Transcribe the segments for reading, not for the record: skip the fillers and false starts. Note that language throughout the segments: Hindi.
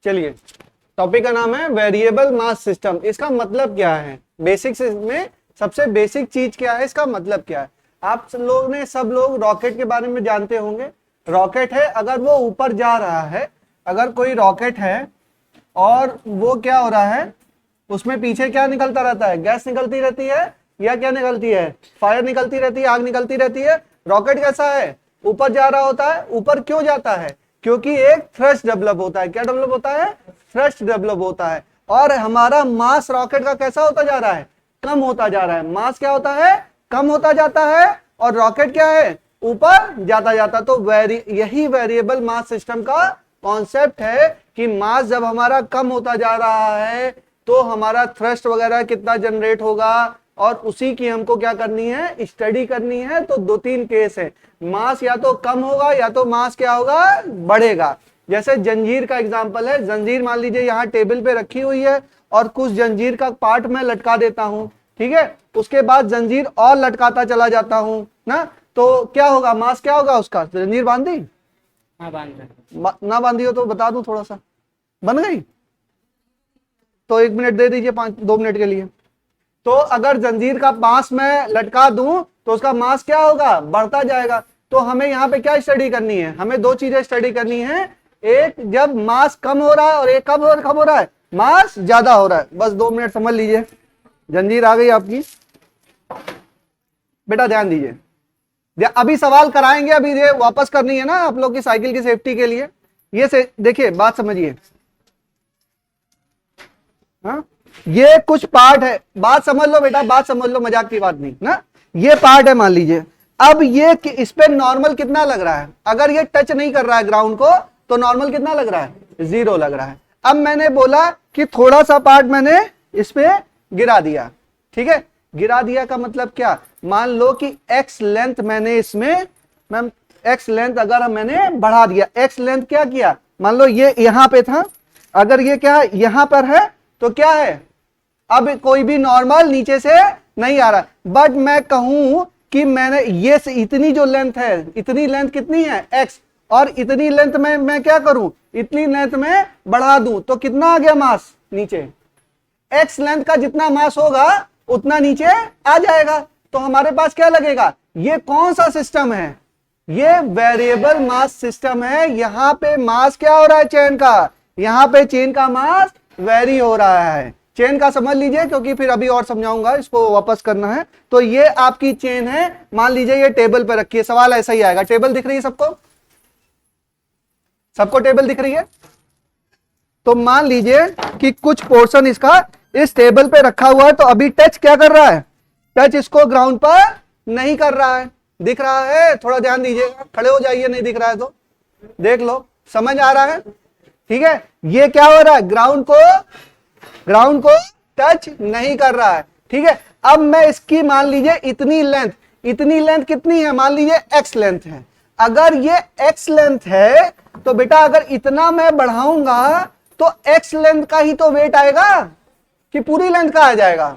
चलिए, टॉपिक का नाम है वेरिएबल मास सिस्टम। इसका मतलब क्या है, बेसिक्स में सबसे बेसिक चीज क्या है, इसका मतलब क्या है। आप सब लोग रॉकेट के बारे में जानते होंगे। रॉकेट है, अगर वो ऊपर जा रहा है, अगर कोई रॉकेट है और वो क्या हो रहा है, उसमें पीछे क्या निकलता रहता है, गैस निकलती रहती है या क्या निकलती है, फायर निकलती रहती है, आग निकलती रहती है। रॉकेट कैसा है, ऊपर जा रहा होता है। ऊपर क्यों जाता है, क्योंकि एक थ्रस्ट डेवलप होता है। क्या डेवलप होता है, थ्रस्ट डेवलप होता है। और हमारा मास रॉकेट का कैसा होता जा रहा है, कम होता जा रहा है। मास क्या होता है, कम होता जाता है, और रॉकेट क्या है, ऊपर जाता जाता। तो यही वेरिएबल मास सिस्टम का कॉन्सेप्ट है कि मास जब हमारा कम होता जा रहा है तो हमारा थ्रस्ट वगैरह कितना जनरेट होगा, और उसी की हमको क्या करनी है, स्टडी करनी है। तो दो तीन केस है, मास या तो कम होगा या तो मास क्या होगा, बढ़ेगा। जैसे जंजीर का एग्जांपल है, जंजीर मान लीजिए यहाँ टेबल पे रखी हुई है और कुछ जंजीर का पार्ट मैं लटका देता हूं, ठीक है। उसके बाद जंजीर और लटकाता चला जाता हूं ना, तो क्या होगा, मास क्या होगा उसका। जंजीर बांध दी, ना बांधी हो तो बता दूं थोड़ा सा, बन गई तो 1 मिनट दे दीजिए, 2 मिनट के लिए। तो अगर जंजीर का पास में लटका दूं तो उसका मास क्या होगा, बढ़ता जाएगा। तो हमें यहाँ पे क्या स्टडी करनी है, हमें दो चीजें स्टडी करनी है। एक जब मास कम हो रहा है, और एक कब हो रहा है, मास ज्यादा हो रहा है। बस 2 मिनट समझ लीजिए। जंजीर आ गई आपकी, बेटा ध्यान दीजिए। अभी सवाल कराएंगे, अभी ये वापस करनी है ना आप लोग की साइकिल की सेफ्टी के लिए। ये से देखिए, बात समझिए। हाँ, ये कुछ पार्ट है, बात समझ लो बेटा, बात समझ लो, मजाक की बात नहीं ना। ये पार्ट है, मान लीजिए। अब ये इस पे नॉर्मल कितना लग रहा है, अगर ये टच नहीं कर रहा है ग्राउंड को तो नॉर्मल कितना लग रहा है, 0 लग रहा है। अब मैंने बोला कि थोड़ा सा पार्ट मैंने इस पे गिरा दिया, ठीक है। गिरा दिया का मतलब क्या, मान लो कि एक्स लेंथ मैंने इसमें, मैम एक्स लेंथ अगर मैंने बढ़ा दिया, एक्स लेंथ क्या किया, मान लो ये यहां पे था, अगर ये क्या यहां पर है तो क्या है, अब कोई भी नॉर्मल नीचे से नहीं आ रहा। बट मैं कहूं कि मैंने ये इतनी जो लेंथ है, इतनी लेंथ कितनी है, एक्स, और इतनी लेंथ में मैं क्या करूं, इतनी लेंथ में बढ़ा दूं, तो कितना आ गया मास नीचे। एक्स लेंथ का जितना मास होगा उतना नीचे आ जाएगा। तो हमारे पास क्या लगेगा, ये कौन सा सिस्टम है, ये वेरिएबल मास सिस्टम है। यहां पे मास क्या हो रहा है, चेन का, यहां पे चेन का मास वेरी हो रहा है। चेन का समझ लीजिए, क्योंकि फिर अभी और समझाऊंगा, इसको वापस करना है। तो ये आपकी चेन है, मान लीजिए ये टेबल पर रखी है। सवाल ऐसा ही आएगा, टेबल दिख रही है सबको, सबको टेबल दिख रही है। तो मान लीजिए कि कुछ पोर्शन इसका इस टेबल पे रखा हुआ है, तो अभी टच क्या कर रहा है, टच इसको ग्राउंड पर नहीं कर रहा है। दिख रहा है, थोड़ा ध्यान दीजिएगा, खड़े हो जाइए, नहीं दिख रहा है तो देख लो, समझ आ रहा है, ठीक है। ये क्या हो रहा है, ग्राउंड को टच नहीं कर रहा है, ठीक है। अब मैं इसकी मान लीजिए इतनी लेंथ कितनी है, मान लीजिए एक्स लेंथ है। अगर ये एक्स लेंथ है तो बेटा अगर इतना मैं बढ़ाऊंगा तो एक्स लेंथ का ही तो वेट आएगा कि पूरी लेंथ का आ जाएगा,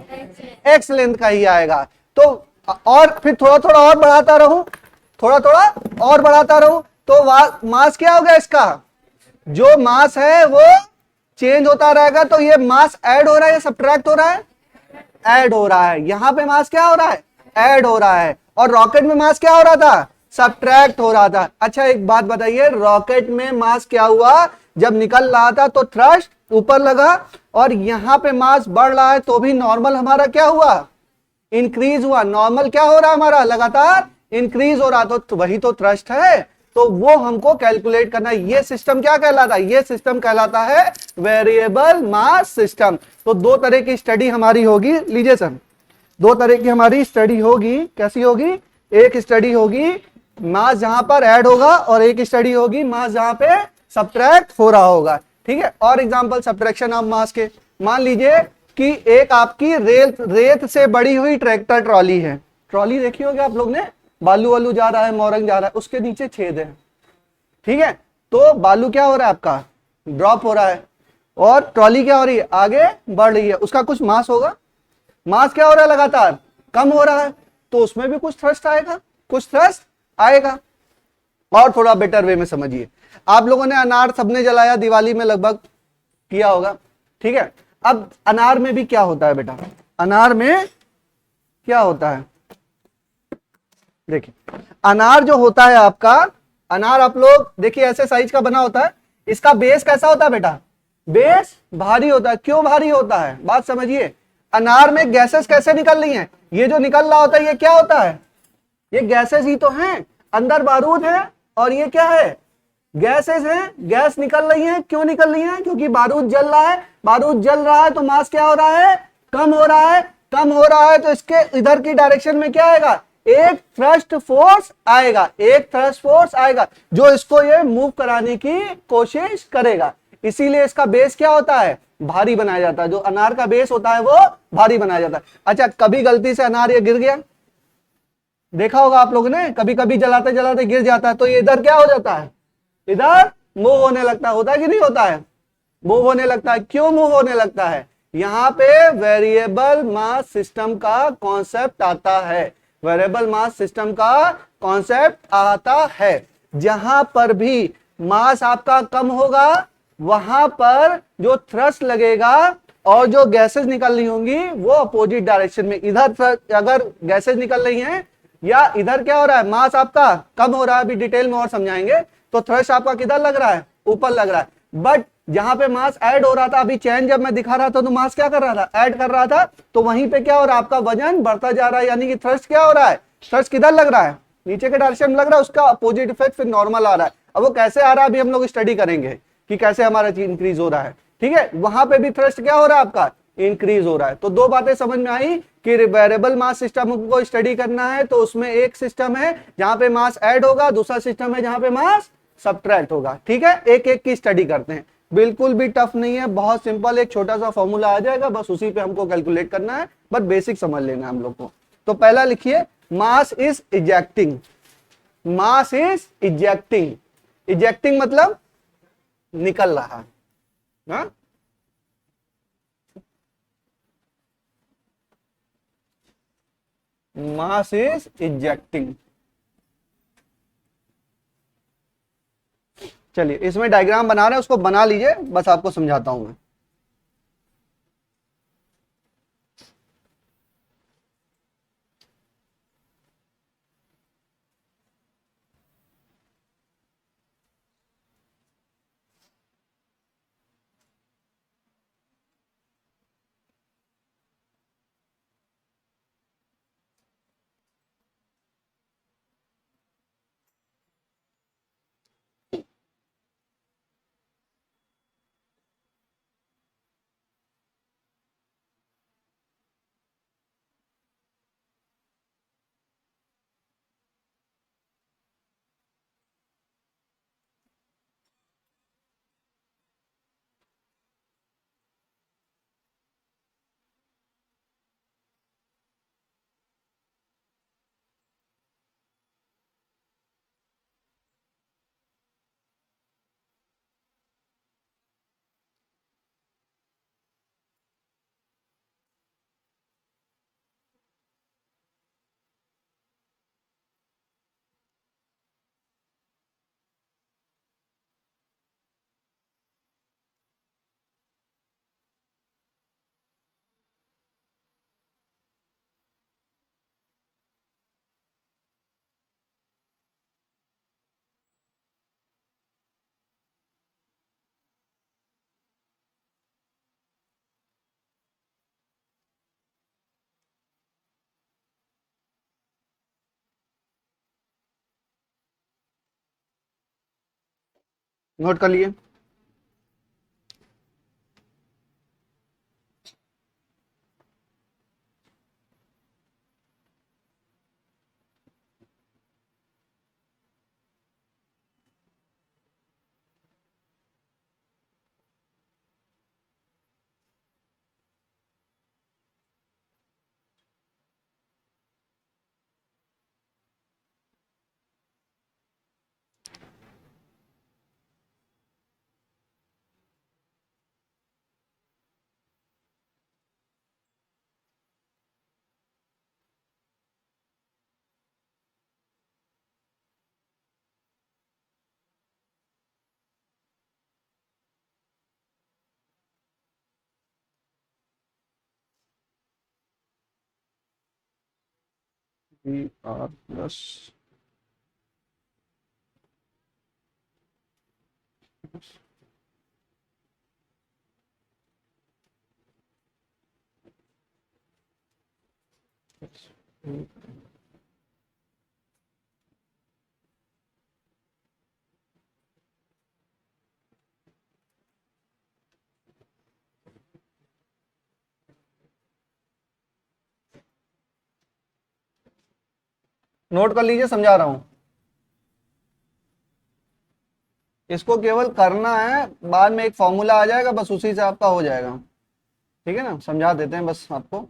एक्स लेंथ का ही आएगा। तो और फिर थोड़ा थोड़ा और बढ़ाता रहूं, थोड़ा थोड़ा और बढ़ाता रहूं, तो मास क्या हो गया, इसका जो मास है वो चेंज होता रहेगा। तो ये मास ऐड हो रहा है या सब्ट्रैक्ट हो रहा है, ऐड हो रहा है। यहां पे मास क्या हो रहा है, ऐड हो रहा है। और रॉकेट में मास क्या हो रहा था, सब्ट्रैक्ट हो रहा था। अच्छा एक बात बताइए, रॉकेट में मास क्या हुआ, जब निकल रहा था तो थ्रस्ट ऊपर लगा, और यहां पे मास बढ़ रहा है तो भी नॉर्मल हमारा क्या हुआ, इंक्रीज हुआ। नॉर्मल क्या हो रहा है हमारा, लगातार इंक्रीज हो रहा, तो वही तो थ्रस्ट है। तो वो हमको कैलकुलेट करना है। ये सिस्टम क्या कहलाता है, ये सिस्टम कहलाता है वेरिएबल मास सिस्टम। तो दो तरह की स्टडी हमारी होगी, लीजिए सर, दो तरह की हमारी स्टडी होगी। कैसी होगी, एक स्टडी होगी मास जहां पर ऐड होगा, और एक स्टडी होगी मास जहां पे सब्ट्रैक्ट हो रहा होगा, ठीक है। और एग्जांपल सब्ट्रैक्शन ऑफ मास के, मान लीजिए कि एक आपकी रेत से बड़ी हुई ट्रैक्टर ट्रॉली है। ट्रॉली देखी होगी आप लोग ने, बालू वालू जा रहा है, मोरंग जा रहा है, उसके नीचे छेद है, ठीक है। तो बालू क्या हो रहा है आपका, ड्रॉप हो रहा है, और ट्रॉली क्या हो रही है, आगे बढ़ रही है। उसका कुछ मास होगा, मास क्या हो रहा है, लगातार कम हो रहा है, तो उसमें भी कुछ थ्रस्ट आएगा, कुछ थ्रस्ट आएगा। और थोड़ा बेटर वे में समझिए, आप लोगों ने अनार सबने जलाया दिवाली में लगभग, किया होगा, ठीक है। अब अनार में भी क्या होता है बेटा, अनार में क्या होता है, देखिए अनार जो होता है आपका, अनार आप लोग देखिए ऐसे साइज का बना होता है, इसका बेस कैसा होता है बेटा, बेस भारी होता है। क्यों भारी होता है, बात समझिए। अनार में गैसेस कैसे निकल रही हैं, ये जो निकल रहा होता है ये क्या होता है, ये गैसेस ही तो हैं, अंदर बारूद है और ये क्या है, गैसेस हैं, गैस निकल रही है। क्यों निकल रही है, क्योंकि बारूद जल रहा है, बारूद जल रहा है तो मास क्या हो रहा है, कम हो रहा है, कम हो रहा है तो इसके इधर की डायरेक्शन में क्या आएगा, एक थ्रस्ट फोर्स आएगा, एक थ्रस्ट फोर्स आएगा जो इसको ये मूव कराने की कोशिश करेगा। इसीलिए इसका बेस क्या होता है, भारी बनाया जाता है, जो अनार का बेस होता है वो भारी बनाया जाता है। अच्छा कभी गलती से अनार ये गिर गया, देखा होगा आप लोगों ने, कभी कभी जलाते जलाते गिर जाता है तो ये इधर क्या हो जाता है, इधर मूव होने लगता है, होता है कि नहीं होता है, मूव होने लगता है। क्यों मूव होने लगता है, यहां पे वेरिएबल मास सिस्टम का कॉन्सेप्ट आता है, वेरिएबल मास सिस्टम का कॉन्सेप्ट आता है। जहां पर भी मास आपका कम होगा वहां पर जो थ्रस्ट लगेगा और जो गैसेस निकल रही होंगी वो अपोजिट डायरेक्शन में, इधर अगर गैसेस निकल रही हैं या इधर क्या हो रहा है, मास आपका कम हो रहा है, अभी डिटेल में और समझाएंगे, तो थ्रस्ट आपका किधर लग रहा है, ऊपर लग रहा है। बट जहां पे मास ऐड हो रहा था, अभी चैन जब मैं दिखा रहा था तो मास क्या कर रहा था, ऐड कर रहा था, तो वहीं पे क्या हो रहा है, आपका वजन बढ़ता जा रहा है, यानी कि थ्रस्ट क्या हो रहा है, थ्रस्ट किधर लग रहा है, नीचे के डायरेक्शन में लग रहा है, उसका अपोजिट इफेक्ट फिर नॉर्मल आ रहा है। अब वो कैसे आ रहा है अभी हम लोग स्टडी करेंगे कि कैसे हमारा इंक्रीज हो रहा है, ठीक है। वहां पे भी थ्रस्ट क्या हो रहा है आपका, इंक्रीज हो रहा है। तो दो बातें समझ में आई कि वेरिएबल मास सिस्टम को स्टडी करना है तो उसमें एक सिस्टम है जहां पे मास ऐड होगा, दूसरा सिस्टम है जहां पे मास सब्ट्रैक्ट होगा, ठीक है। एक एक की स्टडी करते हैं, बिल्कुल भी टफ नहीं है, बहुत सिंपल, एक छोटा सा फॉर्मूला आ जाएगा, बस उसी पे हमको कैलकुलेट करना है, बट बेसिक समझ लेना है हम लोग को। तो पहला लिखिए, mass is ejecting, mass is ejecting, ejecting मतलब निकल रहा है, हाँ? Mass is ejecting. चलिए इसमें डायग्राम बना रहे हैं, उसको बना लीजिए, बस आपको समझाता हूं मैं। नोट कर लिए। वी आर प्लस नोट कर लीजिए, समझा रहा हूं। इसको केवल करना है, बाद में एक फॉर्मूला आ जाएगा, बस उसी से आपका हो जाएगा। ठीक है ना, समझा देते हैं बस आपको।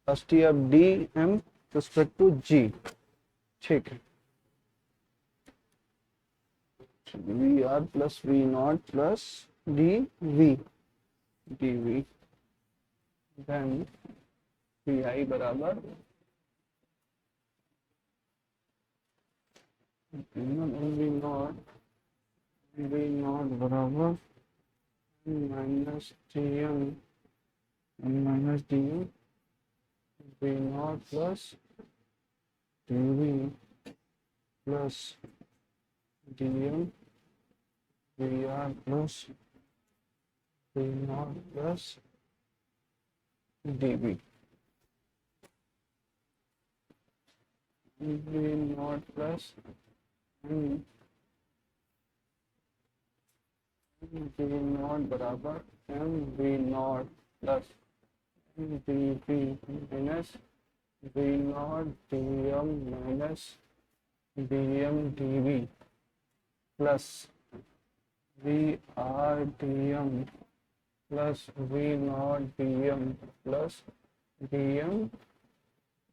S T F D M respect to G. ठीक है, V R plus V not plus D V D V, then V I बराबर वी नॉट बराबर minus T M V not plus D V plus D M V R plus V not plus D V V not plus V not बराबर M V not plus D V minus V not D M minus D M D V plus V R D M plus V not D M plus D M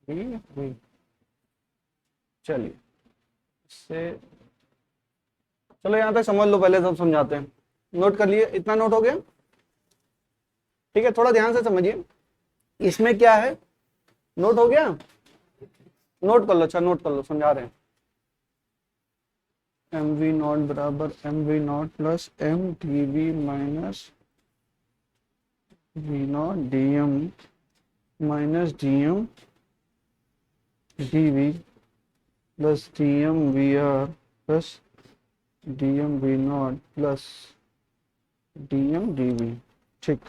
D V. चलिए इससे, चलो यहाँ तक समझ लो, पहले सब समझाते हैं। नोट कर लिए, इतना नोट हो गया? ठीक है, थोड़ा ध्यान से समझिए, इसमें क्या है, नोट हो गया? नोट कर लो, अच्छा नोट कर लो, समझा रहे हैं। एम वी नॉट बराबर M V not plus M D V minus V not D M minus D M D V plus D M V R plus D M V not plus D M D V. ठीक,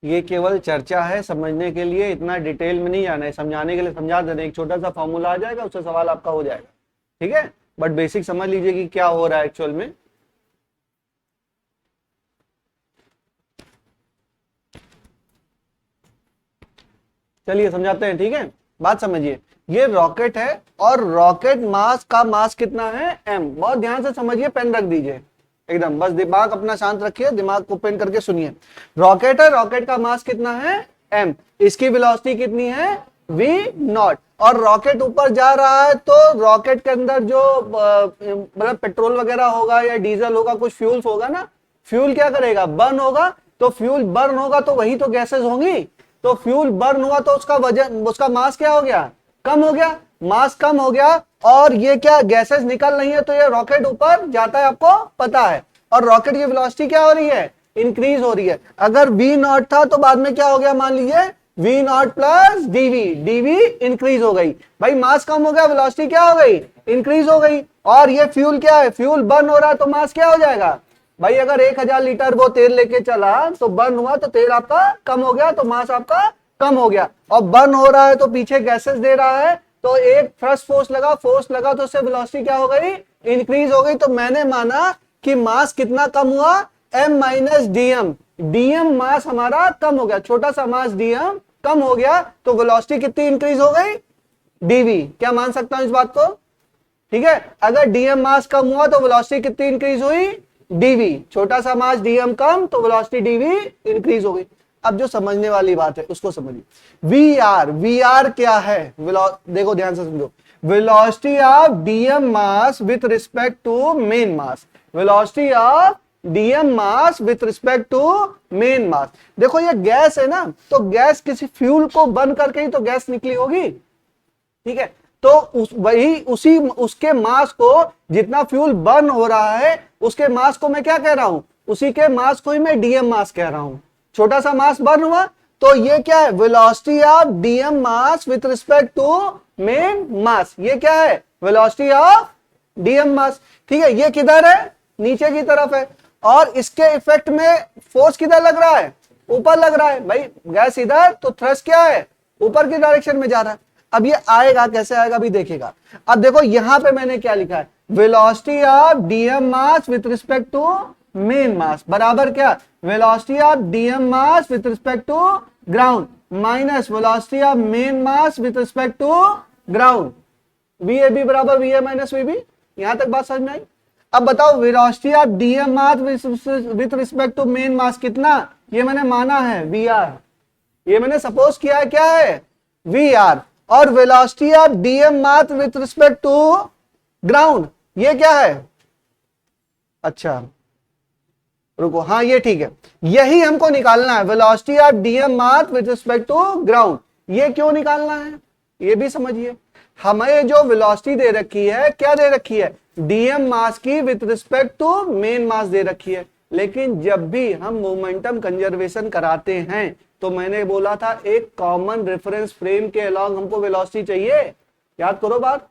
ये केवल चर्चा है, समझने के लिए, इतना डिटेल में नहीं जाना है, समझाने के लिए समझा देना। एक छोटा सा फॉर्मूला आ जाएगा, उससे सवाल आपका हो जाएगा। ठीक है, बट बेसिक समझ लीजिए कि क्या हो रहा है एक्चुअल में। चलिए समझाते हैं, ठीक है, बात समझिए। ये रॉकेट है और रॉकेट मास का मास कितना है, m। बहुत ध्यान से समझिए, पेन रख दीजिए एकदम, बस दिमाग अपना शांत रखिए, दिमाग को पेन करके सुनिए। रॉकेट है, रॉकेट का मास कितना है, m। इसकी वेलोसिटी कितनी है, v नॉट। और रॉकेट ऊपर जा रहा है तो रॉकेट के अंदर जो मतलब पेट्रोल वगैरह होगा या डीजल होगा, कुछ फ्यूल्स होगा ना, फ्यूल क्या करेगा, बर्न होगा। तो फ्यूल बर्न होगा तो वही तो गैसेस होंगी। तो फ्यूल बर्न हुआ तो उसका वजन, उसका मास क्या हो गया, कम हो गया, मास कम हो गया। और ये क्या, गैसेस निकल रही है, तो ये रॉकेट ऊपर जाता है, आपको पता है। और रॉकेट की वेलोसिटी क्या हो रही है, इंक्रीज हो रही है। अगर v नॉट था तो बाद में क्या हो गया, मान लीजिए v naught plus dv, dv increase हो गई। भाई मास कम हो गया, वेलोसिटी क्या हो गई, इंक्रीज हो गई। और ये फ्यूल क्या है, फ्यूल बर्न हो रहा है तो मास क्या हो जाएगा। भाई अगर 1000 लीटर वो तेल लेके चला तो बर्न हुआ तो तेल आपका कम हो गया, तो मास आपका कम हो गया। और बर्न हो रहा है तो पीछे गैसेस दे रहा है, तो एक थ्रस्ट फोर्स लगा तो उससे वेलोसिटी क्या हो गई, इंक्रीज हो गई। तो मैंने माना कि मास कितना कम हुआ, m माइनस डीएम। डीएम मास हमारा कम हो गया, छोटा सा मास डीएम कम हो गया, तो वेलोसिटी कितनी इंक्रीज हो गई, डीवी। क्या मान सकता हूं इस बात को, ठीक है। अगर डीएम मास कम हुआ तो वेलोसिटी कितनी इंक्रीज हुई, डीवी। छोटा सा मास डीएम कम तो वेलोसिटी डीवी इंक्रीज हो गई। अब जो समझने वाली बात है उसको समझिए। वी आर क्या है, देखो ध्यान से समझो, velocity of DM mass with respect to main mass, velocity of DM mass with respect to main mass. देखो ये गैस है ना, तो गैस किसी फ्यूल को बर्न करके ही तो गैस निकली होगी, ठीक है। तो उसी उसके मास को, जितना फ्यूल बर्न हो रहा है उसके मास को मैं क्या कह रहा हूं, उसी के मास को ही मैं डीएम मास कह रहा हूं। छोटा सा मास बर्न हुआ तो ये क्या है, velocity of DM mass with respect to main mass, ये क्या है, वेलोसिटी ऑफ डीएम मास, ठीक है। ये किधर है, नीचे की तरफ है, और इसके इफेक्ट में फोर्स किधर लग रहा है, ऊपर लग रहा है। भाई गैस इधर तो थ्रस्ट क्या है, ऊपर की डायरेक्शन में जा रहा है। अब ये आएगा कैसे आएगा अभी देखेगा। अब देखो यहां पे मैंने क्या लिखा है, velocity of DM mass with respect to main mass बराबर क्या, velocity of DM mass with respect to ground minus velocity of main mass with respect to ground, VAB बराबर वीए माइनस वीबी। यहां तक बात समझ में आई। अब बताओ velocity of DM mass with respect to main mass कितना, ये मैंने माना है वी आर, ये मैंने सपोज किया है क्या है, वी आर। और velocity of DM mass with respect to ground ये क्या है, अच्छा रुको, हाँ ये ठीक है, यही हमको निकालना है, velocity of DM mass with respect to ground. ये क्यों निकालना है ये भी समझिए। हमें जो वेलोसिटी दे रखी है, क्या दे रखी है, डीएम मास की विथ रिस्पेक्ट टू मेन मास दे रखी है। लेकिन जब भी हम मोमेंटम कंजर्वेशन कराते हैं तो मैंने बोला था एक कॉमन रेफरेंस फ्रेम के अलॉन्ग हमको वेलोसिटी चाहिए, याद करो बात।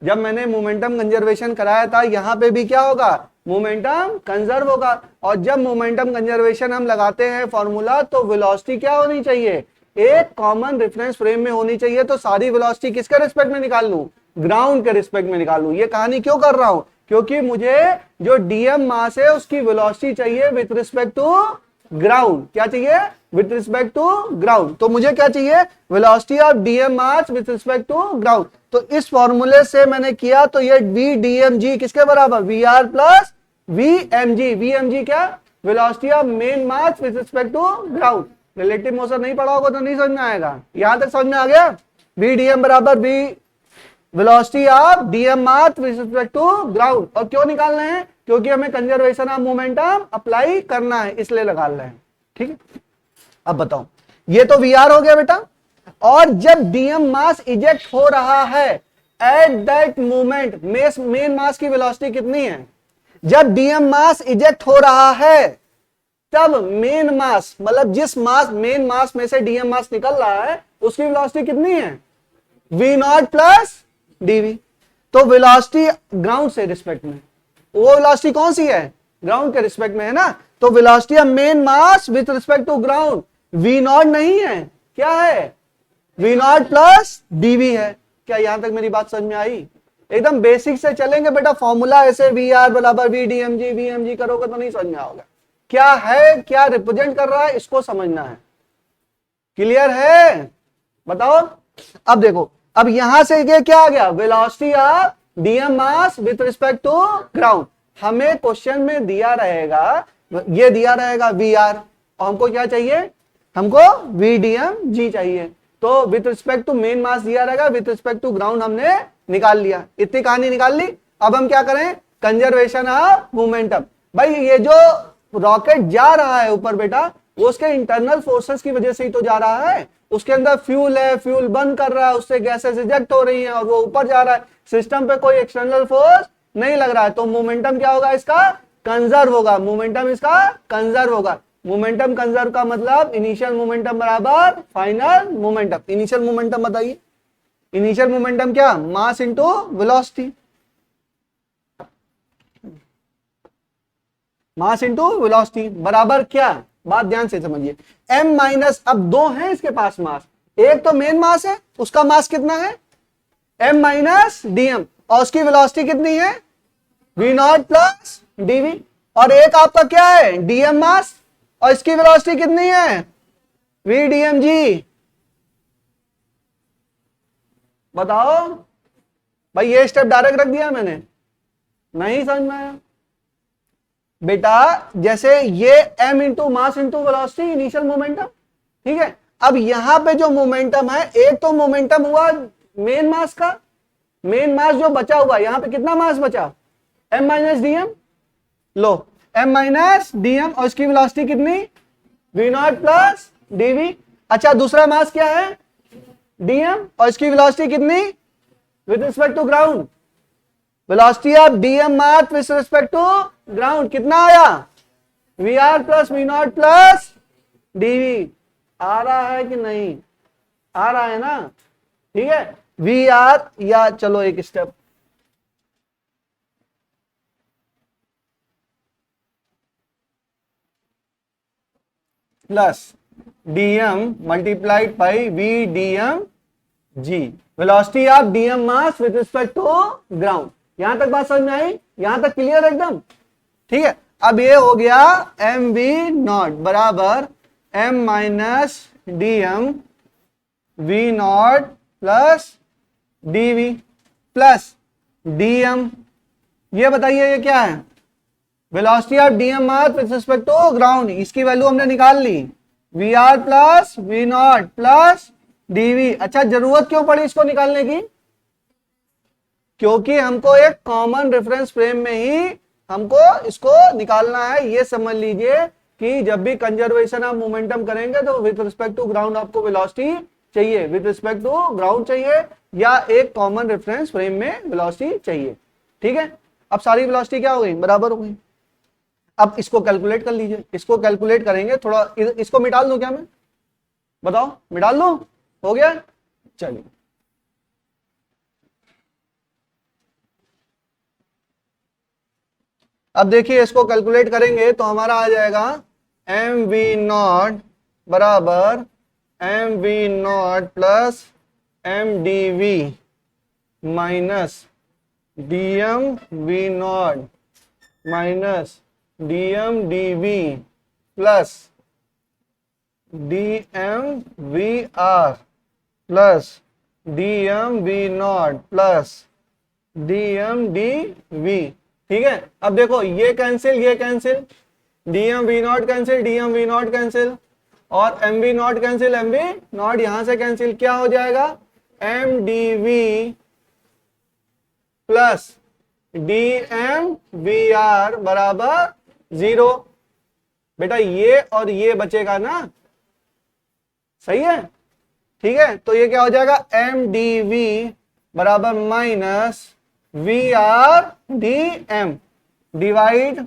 जब मैंने मोमेंटम कंजर्वेशन कराया था यहां पे भी क्या होगा, मोमेंटम कंजर्व होगा। और जब मोमेंटम कंजर्वेशन हम लगाते हैं फॉर्मूला तो वेलोसिटी क्या होनी चाहिए, एक कॉमन रेफरेंस फ्रेम में होनी चाहिए। तो सारी वेलोसिटी किसके रिस्पेक्ट में निकाल लूं, ग्राउंड के रिस्पेक्ट में निकाल लूं। ये कहानी क्यों कर रहा हूं, क्योंकि मुझे जो डीएम मास है उसकी वेलोसिटी चाहिए विथ रिस्पेक्ट टू ग्राउंड। क्या चाहिए, विथ रिस्पेक्ट टू ग्राउंड। तो मुझे क्या चाहिए, velocity of DM mass with respect to ground. तो इस फॉर्मूले से मैंने किया तो ये वी डीएम जी किसके बराबर, V R plus V M G. V M G क्या, velocity of main mass with respect to ground. Relative motion नहीं पढ़ा होगा तो नहीं समझ में आएगा, यहां तक समझ में आ गया। वी डीएम बराबर V velocity of DM mass with respect to ground. और क्यों निकालना है, क्योंकि हमें कंजर्वेशन ऑफ मोमेंटम अप्लाई करना है, इसलिए लगा रहे हैं, ठीक है। अब बताओ, ये तो वी आर हो गया बेटा। और जब डीएम मास इजेक्ट हो रहा है एट दैट मोमेंट, मेन मास की वेलोसिटी कितनी है, जब डीएम मास इजेक्ट हो रहा है तब मेन मास, मतलब जिस मास मेन मास में से डीएम मास निकल रहा है उसकी वेलोसिटी कितनी है, वी नॉट प्लस डीवी। तो वेलोसिटी ग्राउंड से रिस्पेक्ट में, वो वेलोसिटी कौन सी है, ग्राउंड के रिस्पेक्ट में है ना। तो velocity of main mass with respect to ground V naught नहीं है, क्या है, वी नॉट प्लस डीवी है। क्या यहां तक मेरी बात समझ में आई, एकदम बेसिक से चलेंगे बेटा। फॉर्मूला ऐसे वी आर बराबर वी डीएमजी, वी एमजी करोगे तो नहीं समझ में आओगे। क्या है, क्या रिप्रेजेंट कर रहा है, इसको समझना है। क्लियर है, बताओ। अब देखो, अब यहां से ये क्या आ गया, velocity of DM mass with respect to ground. हमें क्वेश्चन में दिया रहेगा, ये दिया रहेगा वी आर, और हमको क्या चाहिए, हमको वी डीएम जी चाहिए। तो विथ रिस्पेक्ट टू मेन मास दिया रहेगा, विथ रिस्पेक्ट टू ग्राउंड हमने निकाल लिया। इतनी कहानी निकाल ली। अब हम क्या करें, कंजर्वेशन ऑफ मोमेंटम। भाई ये जो रॉकेट जा रहा है ऊपर बेटा, वो उसके इंटरनल फोर्सेस की वजह से ही तो जा रहा है। उसके अंदर फ्यूल है, फ्यूल बर्न कर रहा है, उससे गैसेस इजेक्ट हो रही हैं और वो ऊपर जा रहा है। सिस्टम पे कोई एक्सटर्नल फोर्स नहीं लग रहा है, तो मोमेंटम क्या होगा इसका, कंजर्व होगा। मोमेंटम इसका कंजर्व होगा। मोमेंटम कंजर्व का मतलब इनिशियल मोमेंटम बराबर फाइनल मोमेंटम। इनिशियल मोमेंटम बताइए, इनिशियल मोमेंटम क्या, mass into velocity, mass into velocity बराबर क्या, बात ध्यान से समझिए, m माइनस, अब दो हैं इसके पास मास, एक तो मेन मास है, उसका मास कितना है, m माइनस डीएम, और उसकी वेलोसिटी कितनी है, v नॉट प्लस dv। और एक आपका क्या है, डीएम मास, और इसकी वेलोसिटी कितनी है, v डीएम जी। बताओ भाई, ये स्टेप डायरेक्ट रख दिया मैंने, नहीं समझ में आया बेटा। जैसे ये m into mass into velocity initial momentum, ठीक है, अब यहां पे जो मोमेंटम है, एक तो मोमेंटम हुआ मेन मास का, मेन मास जो बचा हुआ, यहां पे कितना मास बचा, m माइनस डी एम, लो m माइनस डी एम, और इसकी वेलोसिटी कितनी, v नॉट प्लस dv। अच्छा दूसरा मास क्या है, dm, और इसकी वेलोसिटी कितनी with respect to ground, velocity of dm mass with respect to ground कितना आया, vr plus v naught plus dv। आ रहा है कि नहीं, आ रहा है ना, ठीक है, vr, या चलो एक step, plus dm multiplied by v dm g, velocity of dm mass with respect to ground. यहां तक बात समझ में आई, यहां तक क्लियर एकदम, ठीक है। अब ये हो गया एम वी नॉट बराबर m minus D M V not plus dv plus dm, ये बताइए ये क्या है, velocity of dm mass with respect to ground, इसकी वैल्यू हमने निकाल ली, vr plus V not plus dv। अच्छा जरूरत क्यों पड़ी इसको निकालने की, क्योंकि हमको एक कॉमन रेफरेंस फ्रेम में ही हमको इसको निकालना है। ये समझ लीजिए कि जब भी कंजर्वेशन ऑफ मोमेंटम करेंगे तो विद रिस्पेक्ट टू ग्राउंड आपको वेलोसिटी चाहिए, विद रिस्पेक्ट टू ग्राउंड चाहिए, या एक कॉमन रेफरेंस फ्रेम में वेलोसिटी चाहिए, ठीक है। अब सारी वेलोसिटी क्या हो गई, बराबर हो गई। अब इसको कैलकुलेट कर लीजिए, इसको कैलकुलेट करेंगे, थोड़ा इसको मिटा दूं क्या मैं, बताओ मिटा लूं, हो गया, चलिए अब देखिए इसको कैलकुलेट करेंगे तो हमारा आ जाएगा एम वी नॉट बराबर M V not plus M D V minus D M V not minus D M D V plus D M V R plus D M V not plus D M D V, ठीक है। अब देखो ये कैंसिल, ये cancel, D M V not cancel, D M V not cancel, और M V not cancel, M V not यहां से कैंसिल, क्या हो जाएगा, M D V plus D M V R बराबर 0। बेटा ये और ये बचेगा ना, सही है, ठीक है। तो ये क्या हो जाएगा, एम डी वी बराबर minus V R D M, divide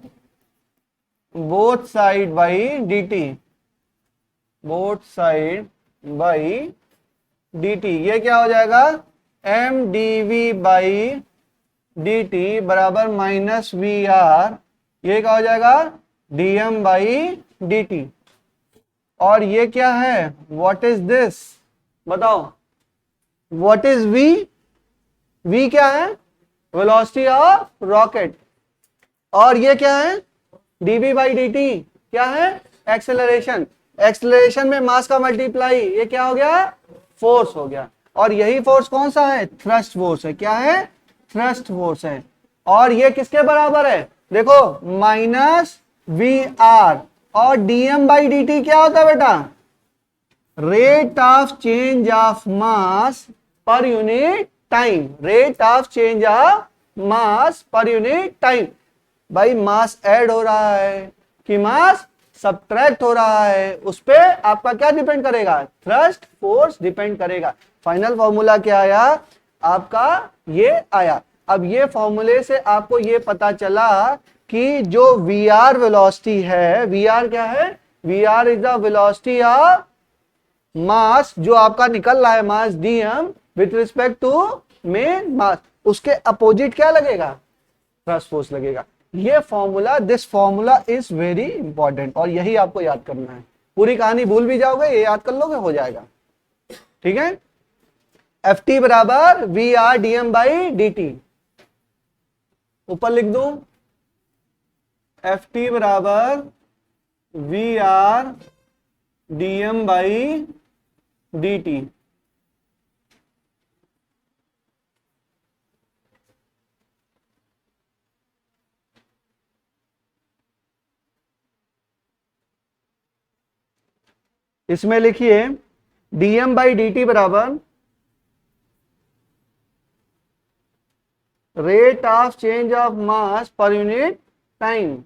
both side by D T, both side by D T, ये क्या हो जाएगा, M D V by D T बराबर माइनस वी आर, ये क्या हो जाएगा, D M by D T. और ये क्या है, व्हाट इज दिस, बताओ, व्हाट इज वी, वी क्या है, वेलोसिटी ऑफ रॉकेट, और ये क्या है, dv बाई डी टी क्या है, एक्सेलरेशन, एक्सेलरेशन में मास का मल्टीप्लाई, ये क्या हो गया, फोर्स हो गया। और यही फोर्स कौन सा है, थ्रस्ट फोर्स है, क्या है, थ्रस्ट फोर्स है। और ये किसके बराबर है, देखो माइनस वी आर, और dm बाई डी टी क्या होता है बेटा, rate of change of mass per unit time, rate of change of mass per unit time. भाई मास ऐड हो रहा है कि मास सबट्रैक्ट हो रहा है, उस पे आपका क्या डिपेंड करेगा, थ्रस्ट फोर्स डिपेंड करेगा। फाइनल फॉर्मूला क्या आया आपका, ये आया। अब ये फॉर्मूले से आपको ये पता चला कि जो वी आर वेलोसिटी है, वी आर क्या है, V R is the velocity of mass, जो आपका निकल रहा है mass dm with respect to main mass, उसके अपोजिट क्या लगेगा, थ्रस्ट फोर्स लगेगा। ये formula, this formula is very important, और यही आपको याद करना है। पूरी कहानी भूल भी जाओगे, ये याद कर लोगे, हो जाएगा, ठीक है। एफ टी बराबर V R D M by D T, ऊपर लिख दू, एफ टी बराबर V R D M by D T, इसमें लिखिए dm बाई डी टी बराबर rate of change of mass per unit time,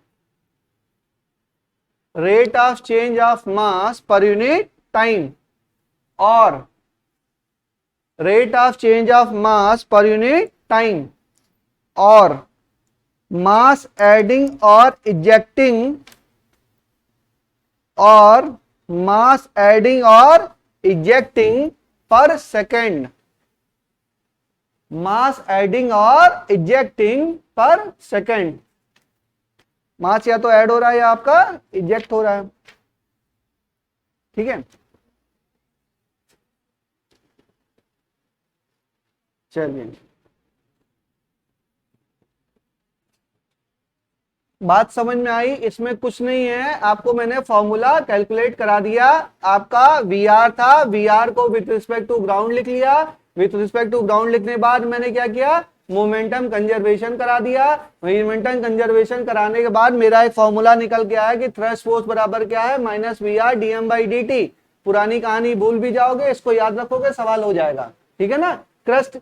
rate of change of mass per unit time, और rate of change of mass per unit time, और मास एडिंग और इजेक्टिंग, और मास एडिंग और इजेक्टिंग पर सेकेंड, मास एडिंग और इजेक्टिंग पर सेकेंड। मास या तो ऐड हो रहा है या आपका इजेक्ट हो रहा है, ठीक है। चलिए, बात समझ में आई। इसमें कुछ नहीं है, आपको मैंने फॉर्मूला कैलकुलेट करा दिया। आपका वी आर था, वी आर को विथ रिस्पेक्ट टू ग्राउंड लिख लिया। विथ रिस्पेक्ट टू ग्राउंड लिखने के बाद मैंने क्या किया, मोमेंटम कंजर्वेशन करा दिया। मोमेंटम कंजर्वेशन कराने के बाद मेरा एक फॉर्मूला निकल के आया कि थ्रस्ट फोर्स बराबर क्या है, minus V R D M by D T. पुरानी कहानी भूल भी जाओगे, इसको याद रखोगे, सवाल हो जाएगा, ठीक है ना। क्रस्ट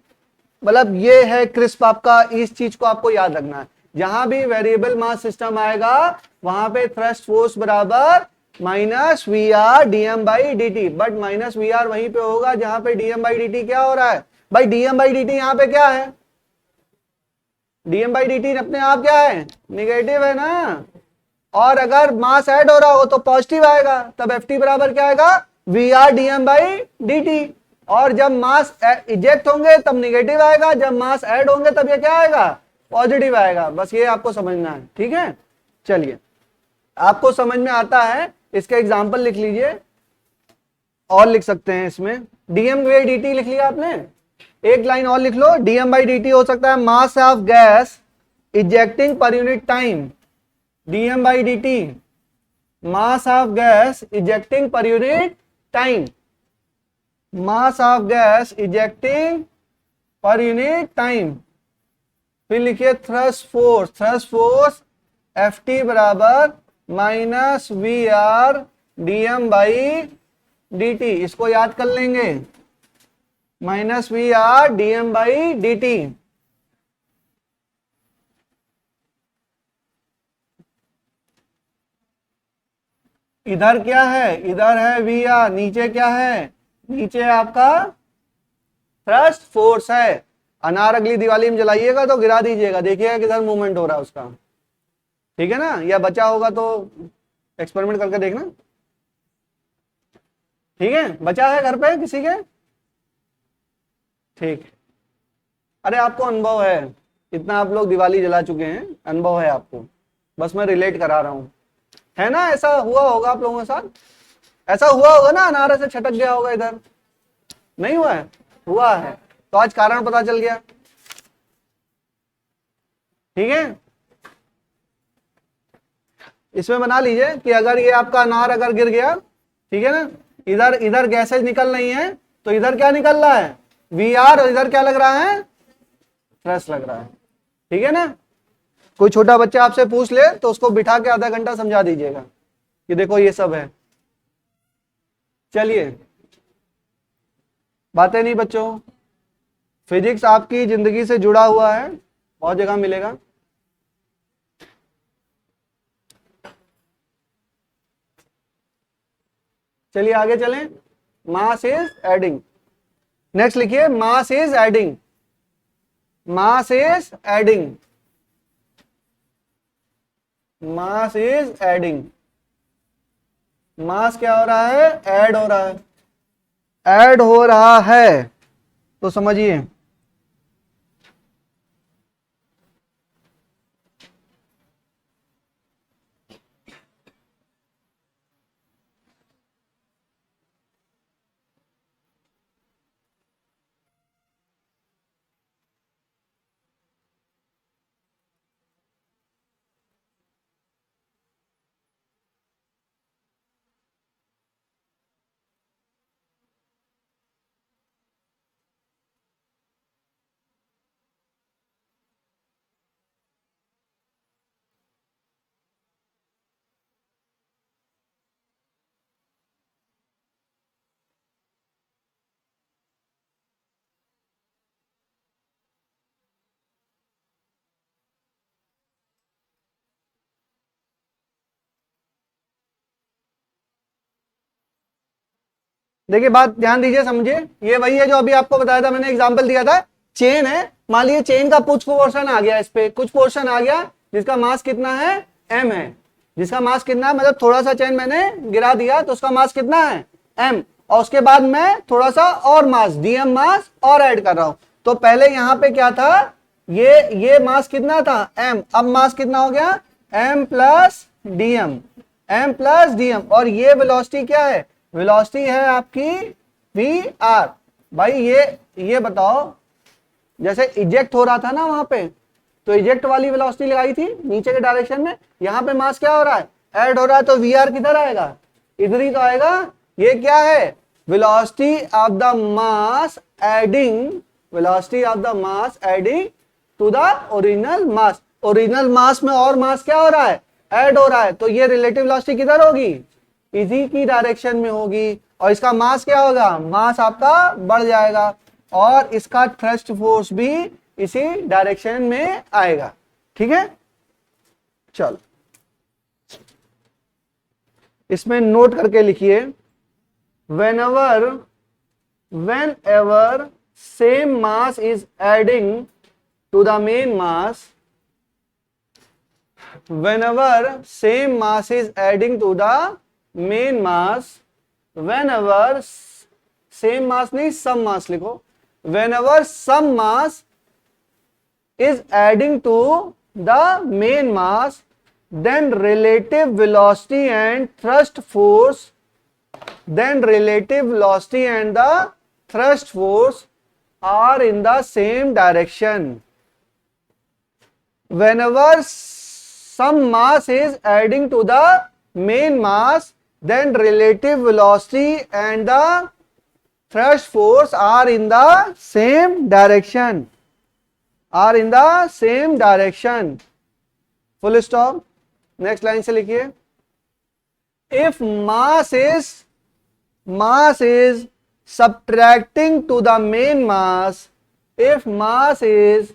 मतलब ये है क्रिस्प, आपका इस चीज को आपको याद रखना है। जहां भी वेरिएबल मास सिस्टम आएगा वहां पे थ्रस्ट फोर्स बराबर minus V R DM by D T. But minus V R वहीं पे होगा जहां पे डीएम बाई डी टी क्या हो रहा है भाई, डीएम बाई डी टी यहां पे क्या है, डीएम बाई डी टी अपने आप क्या है, निगेटिव है ना। और अगर मास ऐड हो रहा हो तो पॉजिटिव आएगा, तब एफ टी बराबर क्या आएगा, V R DM by D T. और जब मास इजेक्ट होंगे तब निगेटिव आएगा, जब मास ऐड होंगे तब ये क्या आएगा, पॉजिटिव आएगा। बस ये आपको समझना है, ठीक है। चलिए, आपको समझ में आता है, इसका एग्जांपल लिख लीजिए, और लिख सकते हैं इसमें डीएम बाई डी टी लिख लिया आपने, एक लाइन और लिख लो, डीएम बाई डी टी हो सकता है mass of gas ejecting per unit time, DM by D T mass of gas ejecting per unit time, mass of gas ejecting per unit time. फिर लिखिए thrust force, thrust force F T बराबर minus V R DM by D T. इसको याद कर लेंगे, minus V R DM by D T. इधर क्या है, इधर है वी आर, नीचे क्या है, नीचे आपका थ्रस्ट फोर्स है। अनार अगली दिवाली में जलाइएगा तो गिरा दीजिएगा, देखिएगा किधर मूवमेंट हो रहा है उसका, ठीक है ना। या बचा होगा तो एक्सपेरिमेंट करके देखना, ठीक है। बचा है घर पे किसी के, ठीक। अरे आपको अनुभव है, इतना आप लोग दिवाली जला चुके हैं, अनुभव है आपको, बस मैं रिलेट करा रहा हूं, है ना। ऐसा हुआ होगा आप लोगों के साथ, ऐसा हुआ होगा ना, अनार से छटक गया होगा इधर, नहीं हुआ है, हुआ है। तो आज कारण पता चल गया, ठीक है। इसमें बना लीजिए कि अगर ये आपका अनार अगर गिर गया, ठीक है ना, इधर इधर गैसेज निकल रही हैं, तो इधर क्या निकल रहा है, वी आर, और इधर क्या लग रहा है, थ्रस्ट लग रहा है, ठीक है ना। कोई छोटा बच्चा आपसे पूछ ले तो उसको बिठा के आधा घंटा समझा दीजिएगा कि देखो ये सब है। चलिए, बातें नहीं बच्चों, फिजिक्स आपकी जिंदगी से जुड़ा हुआ है, बहुत जगह मिलेगा। चलिए आगे चलें, मास इज एडिंग। नेक्स्ट लिखिए mass is adding, mass is adding, mass is adding. Mass क्या हो रहा है, ऐड हो रहा है, ऐड हो रहा है, तो समझिए देखिए बात ध्यान दीजिए, समझिए, ये वही है जो अभी आपको बताया था, मैंने एग्जांपल दिया था। चेन है, मान लीजिए चेन का कुछ पोर्शन आ गया, इस पे कुछ पोर्शन आ गया जिसका मास कितना है, m है। जिसका मास कितना है, मतलब थोड़ा सा चेन मैंने गिरा दिया तो उसका मास कितना है, m। और उसके बाद मैं थोड़ा सा और मास, dm मास और ऐड कर रहा हूं। तो पहले यहां पे क्या था, ये मास कितना था, m। अब मास कितना हो गया, m plus dm, m plus dm। और ये वेलोसिटी क्या है, वेलोसिटी है आपकी वी आर। भाई ये बताओ, जैसे इजेक्ट हो रहा था ना वहां पे, तो इजेक्ट वाली वेलोसिटी लगाई थी नीचे के डायरेक्शन में, यहां पे मास क्या हो रहा है, ऐड हो रहा है, तो वी आर किधर आएगा, इधर ही तो आएगा। ये क्या है, velocity of the mass adding, velocity of the mass adding to the original mass. Original mass में और मास क्या हो रहा है, ऐड हो रहा है, तो ये रिलेटिव वेलोसिटी किधर होगी, इसी की डायरेक्शन में होगी। और इसका मास क्या होगा, मास आपका बढ़ जाएगा, और इसका थ्रस्ट फोर्स भी इसी डायरेक्शन में आएगा। ठीक है, चल इसमें नोट करके लिखिए, whenever whenever same mass is adding to the main mass, whenever same mass is adding to the main mass, whenever same mass नहीं some mass लिखो, whenever some mass is adding to the main mass, then relative velocity and thrust force, then relative velocity and the thrust force are in the same direction. Whenever some mass is adding to the main mass, then relative velocity and the thrust force are in the same direction, are in the same direction. Full stop. Next line से लिखिए, if mass is subtracting to the main mass, if mass is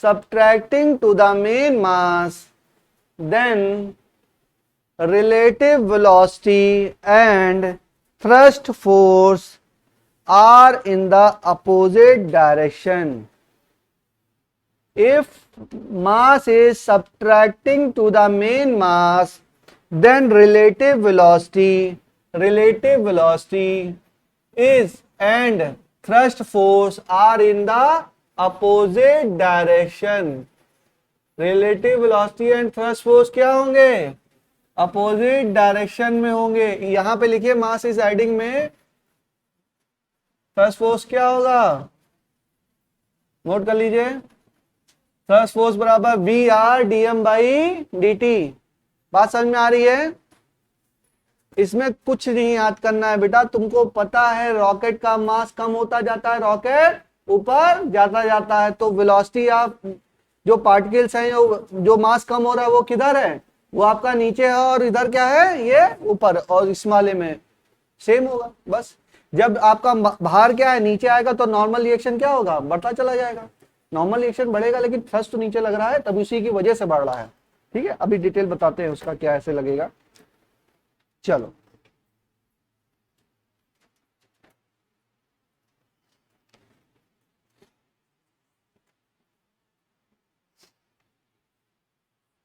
subtracting to the main mass, then relative velocity and thrust force are in the opposite direction. If mass is subtracting to the main mass, then relative velocity is and thrust force are in the opposite direction. Relative velocity and thrust force क्या होंगे, अपोजिट डायरेक्शन में होंगे। यहां पे लिखिए मास इज एडिंग में थ्रस्ट फोर्स क्या होगा, नोट कर लीजिए, थ्रस्ट फोर्स बराबर V R D M by D T. बात समझ में आ रही है, इसमें कुछ नहीं याद करना है बेटा, तुमको पता है रॉकेट का मास कम होता जाता है, रॉकेट ऊपर जाता जाता है, तो वेलोसिटी ऑफ जो पार्टिकल्स हैं, जो मास कम हो रहा है वो किधर है, वो आपका नीचे है, और इधर क्या है, ये ऊपर, और इस वाले में सेम होगा। बस जब आपका भार क्या है, नीचे आएगा, तो नॉर्मल रिएक्शन क्या होगा, बढ़ता चला जाएगा। नॉर्मल रिएक्शन बढ़ेगा, लेकिन थ्रस्ट तो नीचे लग रहा है, तब उसी की वजह से बढ़ रहा है। ठीक है, अभी डिटेल बताते हैं उसका क्या ऐसे लगेगा। चलो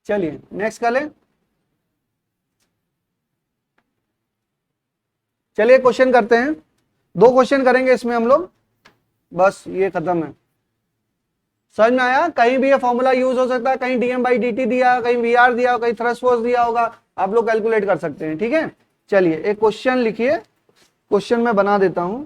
चलिए नेक्स्ट कर लें। चलिए क्वेश्चन करते हैं, 2 क्वेश्चन करेंगे इसमें हम लोग, बस ये खत्म है। समझ में आया, कहीं भी ये फॉर्मूला यूज हो सकता है, कहीं डीएम बाई डी टी दिया, कहीं वी आर दिया, कहीं थ्रस्ट फोर्स दिया होगा, आप लोग कैलकुलेट कर सकते हैं। ठीक है, चलिए एक क्वेश्चन लिखिए, क्वेश्चन मैं बना देता हूं।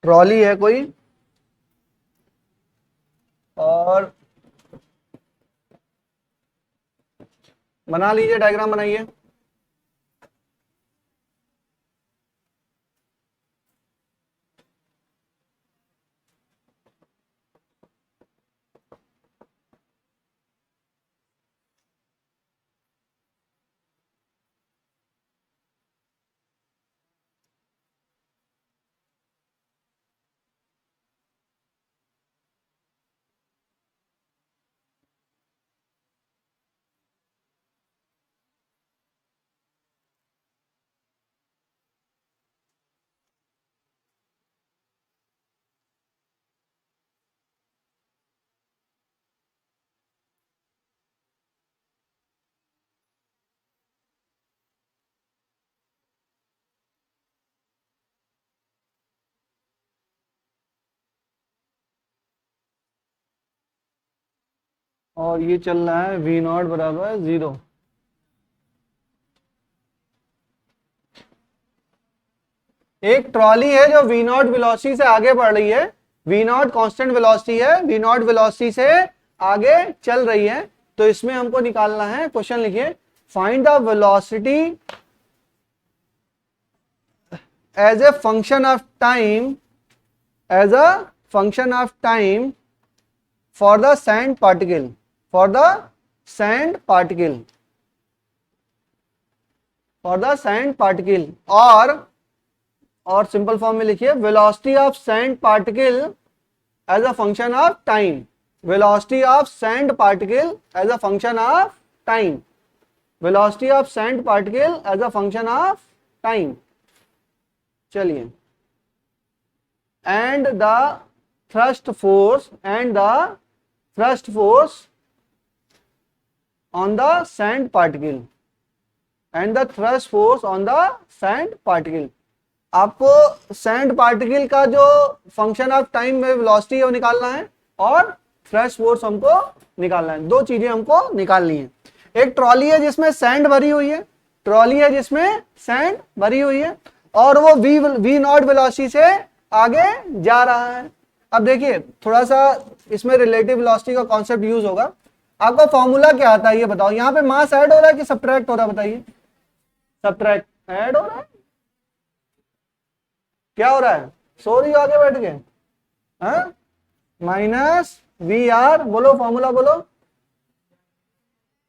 ट्रॉली है कोई, और बना लीजिए, डायग्राम बनाइए। और ये चल रहा है v नॉट बराबर 0। एक ट्रॉली है जो v नॉट वेलोसिटी से आगे बढ़ रही है, v नॉट कांस्टेंट वेलोसिटी है, v नॉट वेलोसिटी से आगे चल रही है। तो इसमें हमको निकालना है, क्वेश्चन लिखिए, find the velocity as a function of time, as a function of time for the sand particle, for the sand particle, for the sand particle. और सिंपल फॉर्म में लिखिए, velocity of sand particle as a function of time, velocity of sand particle as a function of time, velocity of sand particle as a function of time. चलिए, and the thrust force, and the thrust force on the sand particle, and the thrust force on the sand particle. आपको सैंड पार्टिकल का जो फंक्शन ऑफ टाइम में वेलोसिटी है वो निकालना है, और थ्रस्ट फोर्स हमको निकालना है। दो चीजें हमको निकालनी है। एक ट्रॉली है जिसमें सैंड भरी हुई है, ट्रॉली है जिसमें सैंड भरी हुई है, और वो वी नॉट वेलोसिटी से आगे जा रहा है। अब देखिए, थोड़ा सा इसमें रिलेटिव वेलोसिटी का कॉन्सेप्ट यूज होगा। आपका फॉर्मूला क्या आता है ये बताओ। यहाँ पे मास ऐड हो रहा है कि सब्ट्रैक्ट हो रहा है, बताइए। सब्ट्रैक्ट ऐड हो रहा है। क्या हो रहा है, सो रही हो आगे बैठ के, माइनस वी आर, बोलो फॉर्मूला, बोलो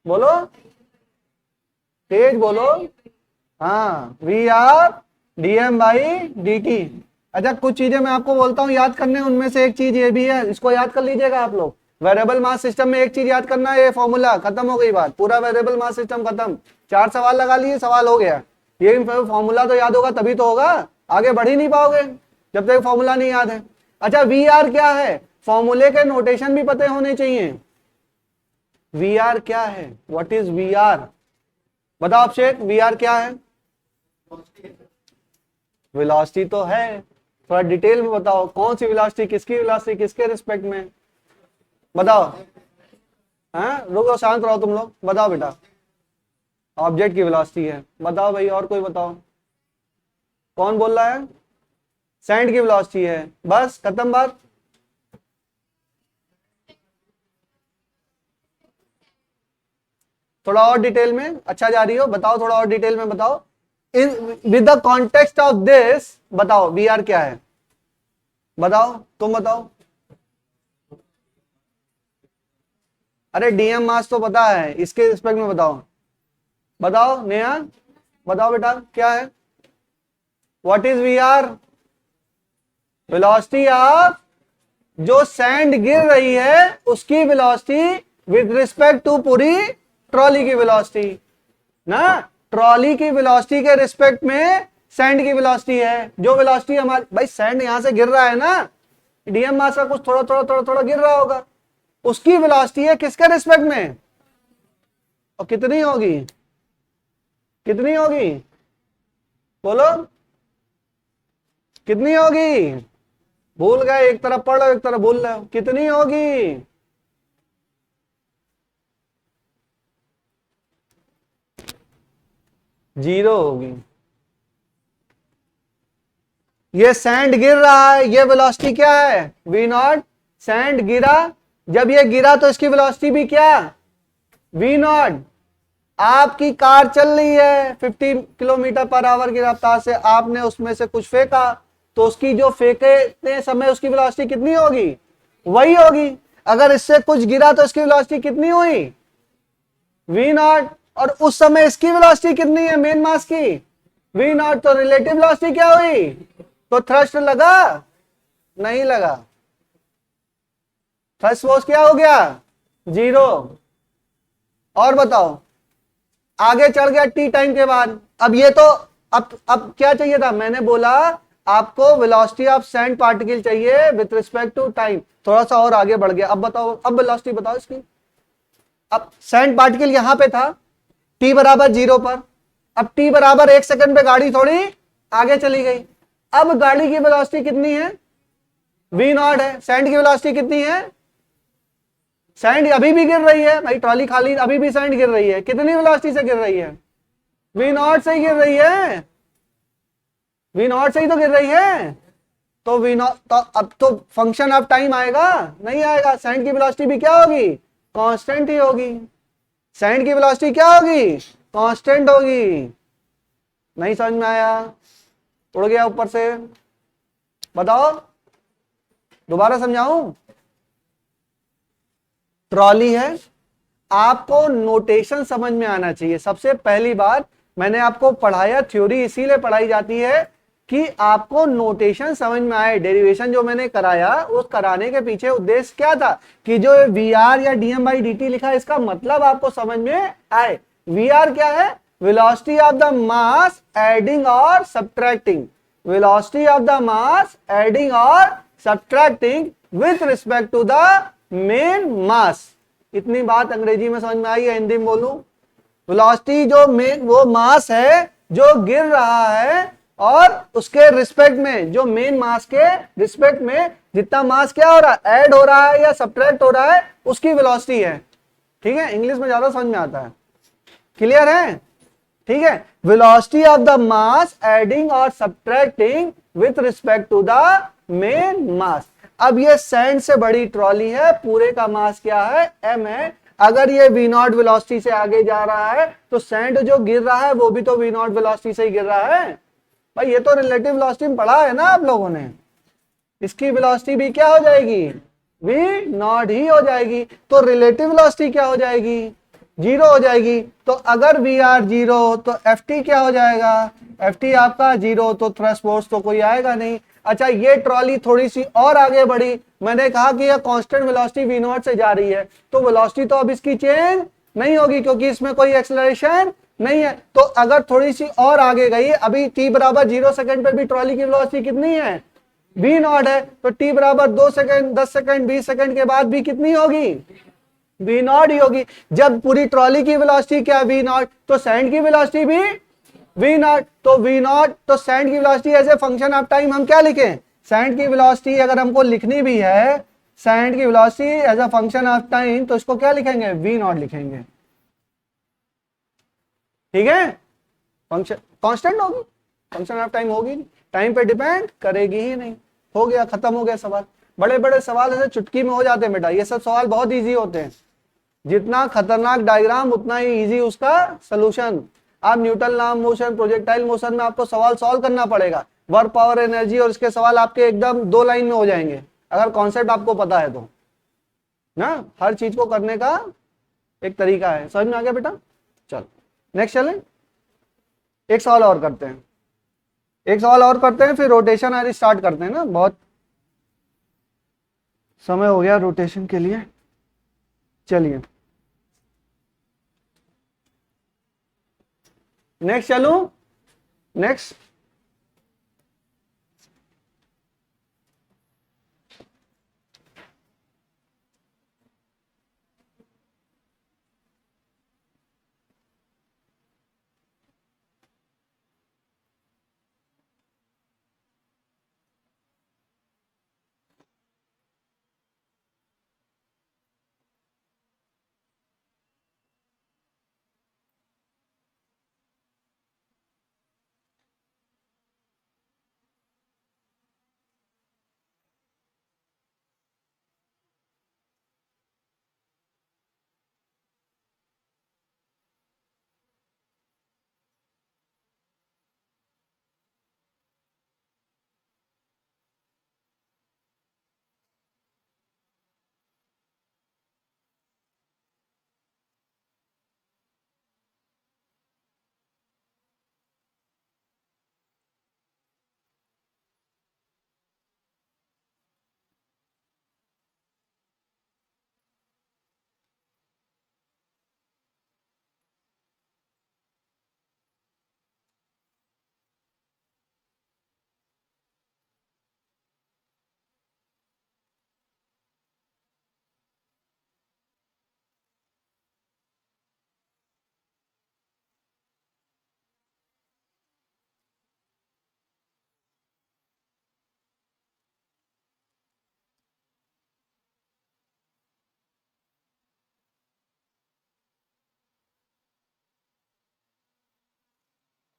बोलो, तेज बोलो। हाँ, V R D M by D T. अच्छा, कुछ चीजें मैं आपको बोलता हूँ याद करने, उनमें से एक चीज ये भी है, इसको याद कर लीजिएगा आप लोग। वेरिएबल मास सिस्टम में एक चीज याद करना है, ये फॉर्मूला, खत्म हो गई बात, पूरा वेरिएबल मास सिस्टम खत्म। 4 सवाल लगा लिए, सवाल हो गया। ये फॉर्मूला तो याद होगा तभी तो होगा, आगे बढ़ ही नहीं पाओगे जब तक फॉर्मूला नहीं याद है। अच्छा, वी आर क्या है, फॉर्मूले के नोटेशन भी पते होने चाहिए। वी आर क्या है, व्हाट इज वी आर, बताओ अभिषेक, वी आर क्या है। वेलोसिटी तो है, थोड़ा डिटेल में बताओ, कौन सी वेलोसिटी, किसकी वेलोसिटी, किसके रिस्पेक्ट में, बताओ। रुको, शांत रहो तुम लोग, बताओ बेटा। ऑब्जेक्ट की वेलोसिटी है, बताओ भाई, और कोई बताओ। कौन बोल रहा है, सैंड की वेलोसिटी है, बस खत्म बात। थोड़ा और डिटेल में, अच्छा जा रही हो, बताओ, थोड़ा और डिटेल में बताओ। With the context of this बताओ, वी आर क्या है, बताओ, तुम बताओ। अरे डीएम मास तो पता है, इसके रिस्पेक्ट में बताओ। बताओ नेहा, बताओ बेटा क्या है, what is V R, velocity of, जो सैंड गिर रही है उसकी वेलोसिटी विद रिस्पेक्ट टू पूरी ट्रॉली की वेलोसिटी ना। ट्रॉली की वेलोसिटी के रिस्पेक्ट में सैंड की वेलोसिटी है, जो वेलोसिटी हमारी, भाई सैंड यहां से गिर रहा है ना, डीएम मास का कुछ थोड़ा थोड़ा थोड़ा थोड़ा गिर रहा होगा, उसकी वेलोसिटी है किसके रिस्पेक्ट में, और कितनी होगी, कितनी होगी, बोलो कितनी होगी। भूल गए, एक तरफ पढ़ लो एक तरफ भूल रहे हो, कितनी होगी। जीरो होगी। ये सैंड गिर रहा है, ये वेलोसिटी क्या है, वी नॉट। सैंड गिरा, जब ये गिरा तो इसकी वेलोसिटी भी क्या, वी नॉट। आपकी कार चल रही है 50 किलोमीटर पर आवर की रफ्तार से, आपने उसमें से कुछ फेंका, तो उसकी जो फेंकते समय उसकी वेलोसिटी कितनी होगी, वही होगी। अगर इससे कुछ गिरा तो इसकी वेलोसिटी कितनी हुई, वी नॉट। और उस समय इसकी वेलोसिटी कितनी है, मेन मास की, वी नॉट। तो रिलेटिव वेलोसिटी क्या हुई, तो थ्रस्ट लगा, नहीं लगा, थ्रस्ट फोर्स क्या हो गया, जीरो। और बताओ, आगे चढ़ गया टी टाइम के बाद। अब ये तो, अब क्या चाहिए था, मैंने बोला आपको वेलोसिटी ऑफ सैंड पार्टिकल चाहिए विथ रिस्पेक्ट टू टाइम, थोड़ा सा और आगे बढ़ गया। अब बताओ, अब वेलोसिटी बताओ इसकी। अब सैंड पार्टिकल यहां पे था t बराबर 0 पर, अब t बराबर 1 सेकंड पे गाड़ी थोड़ी आगे चली गई। अब गाड़ी की वेलोसिटी कितनी है, v नॉट है, सैंड की वेलोसिटी कितनी है, सैंड अभी भी गिर रही है भाई, ट्रॉली खाली अभी भी सैंड गिर रही है, कितनी वेलोसिटी से गिर रही है? वी नॉट से ही गिर रही है, वी नॉट से ही तो गिर रही है। तो वी नॉट, तो अब तो फंक्शन ऑफ टाइम आएगा? नहीं आएगा। सैंड की वेलोसिटी भी क्या होगी? कांस्टेंट ही होगी। सैंड की वेलोसिटी क्या होगी? कांस्टेंट होगी। नहीं समझ में आया? उड़ गया ऊपर से? बताओ, दोबारा समझाऊं? ट्रॉली है, आपको नोटेशन समझ में आना चाहिए। सबसे पहली बात मैंने आपको पढ़ाया, थ्योरी इसीलिए पढ़ाई जाती है कि आपको नोटेशन समझ में आए। डेरिवेशन जो मैंने कराया, उस कराने के पीछे उद्देश्य क्या था कि जो वी आर या डीएम बाई डी टी लिखा है, इसका मतलब आपको समझ में आए। वी आर क्या है? Velocity of the mass adding और subtracting, velocity of the mass adding और subtracting with respect to the main mass. इतनी बात अंग्रेजी में समझ में आई है? हिंदी में बोलूं? वेलोसिटी जो मेन वो मास है जो गिर रहा है, और उसके रिस्पेक्ट में, जो मेन मास के रिस्पेक्ट में जितना मास क्या हो रहा है, ऐड हो रहा है या सब्ट्रैक्ट हो रहा है, उसकी वेलोसिटी है। ठीक है, इंग्लिश में ज्यादा समझ में आता है। क्लियर है? ठीक है, velocity of the mass adding और subtracting with respect to the main mass. अब ये सैंड से बड़ी ट्रॉली है, पूरे का मास क्या है? m है। अगर ये v नॉट वेलोसिटी से आगे जा रहा है, तो सैंड जो गिर रहा है वो भी तो v नॉट वेलोसिटी से ही गिर रहा है भाई। ये तो रिलेटिव वेलोसिटी में पढ़ा है ना आप लोगों ने। इसकी वेलोसिटी भी क्या हो जाएगी? v नॉट ही हो जाएगी। तो रिलेटिव वेलोसिटी क्या हो जाएगी? जीरो हो जाएगी। तो अगर वी आर जीरो तो एफ टी क्या हो जाएगा? एफ टी आपका जीरो, तो थ्रस्ट फोर्स तो कोई आएगा नहीं। अच्छा, ये ट्रॉली थोड़ी सी और आगे बढ़ी, मैंने कहा कि यह कांस्टेंट वेलोसिटी वी नॉट से जा रही है, तो वेलोसिटी तो अब इसकी चेंज नहीं होगी क्योंकि इसमें कोई एक्सेलरेशन नहीं है। तो अगर थोड़ी सी और आगे गई, अभी t बराबर 0 सेकंड पे भी ट्रॉली की वेलोसिटी कितनी है? v नॉट है। तो t बराबर 2 सेकंड, 10 सेकंड, 20 सेकंड के बाद भी कितनी होगी? v नॉट ही होगी। जब पूरी ट्रॉली की वेलोसिटी क्या? v naught. तो सैंड की वेलोसिटी भी v नॉट। तो v नॉट, तो सैंड की velocity as a function of time हम क्या लिखें? सैंड की वेलोसिटी अगर हमको लिखनी भी है, सैंड की velocity as a function of time, तो इसको क्या लिखेंगे? v नॉट लिखेंगे। ठीक है, फंक्शन कांस्टेंट होगी, फंक्शन ऑफ टाइम होगी, टाइम पे डिपेंड करेगी ही नहीं। हो गया, खत्म हो गया सवाल। बड़े बड़े सवाल ऐसे चुटकी में हो जाते हैं बेटा, ये सब सवाल बहुत इजी होते हैं। जितना खतरनाक डायग्राम उतना ही इजी उसका सोल्यूशन। आप Newton law motion, projectile motion में आपको सवाल सॉल्व करना पड़ेगा। वर्क, पावर, एनर्जी और इसके सवाल आपके एकदम 2 लाइन में हो जाएंगे अगर कॉन्सेप्ट आपको पता है तो ना। हर चीज को करने का एक तरीका है। समझ में आ गया बेटा? चलो नेक्स्ट चलें, एक सवाल और करते हैं, एक सवाल और करते हैं, फिर रोटेशन आज स्टार्ट करते हैं ना। बहुत समय हो गया रोटेशन के लिए। चलिए नेक्स्ट चलूं? नेक्स्ट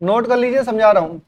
नोट कर लीजिए, समझा रहा हूं।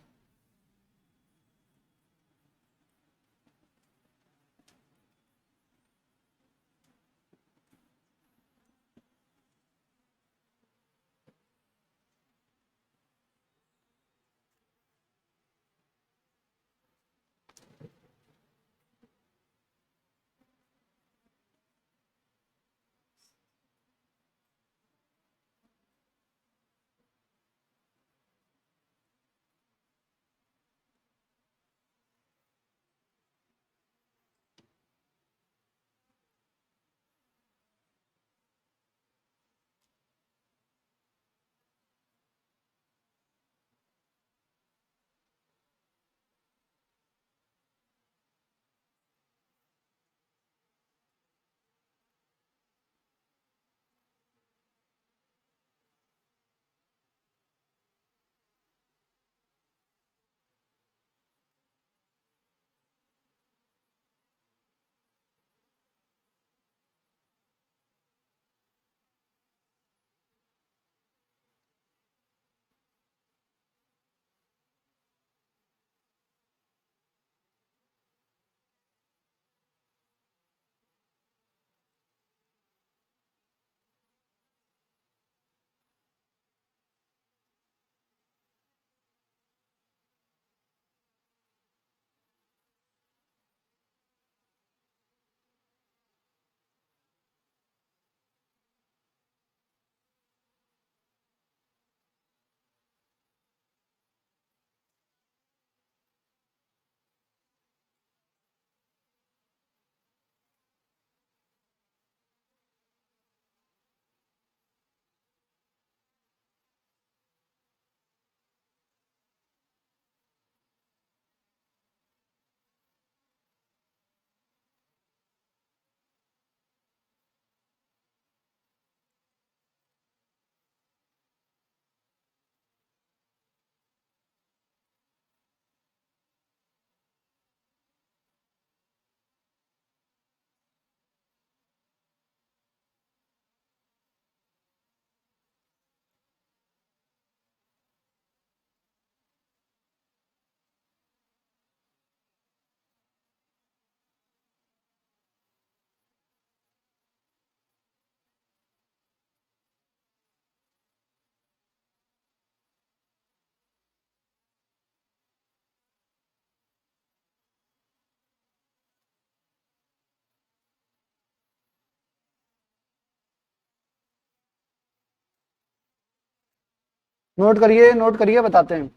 नोट करिए, बताते हैं।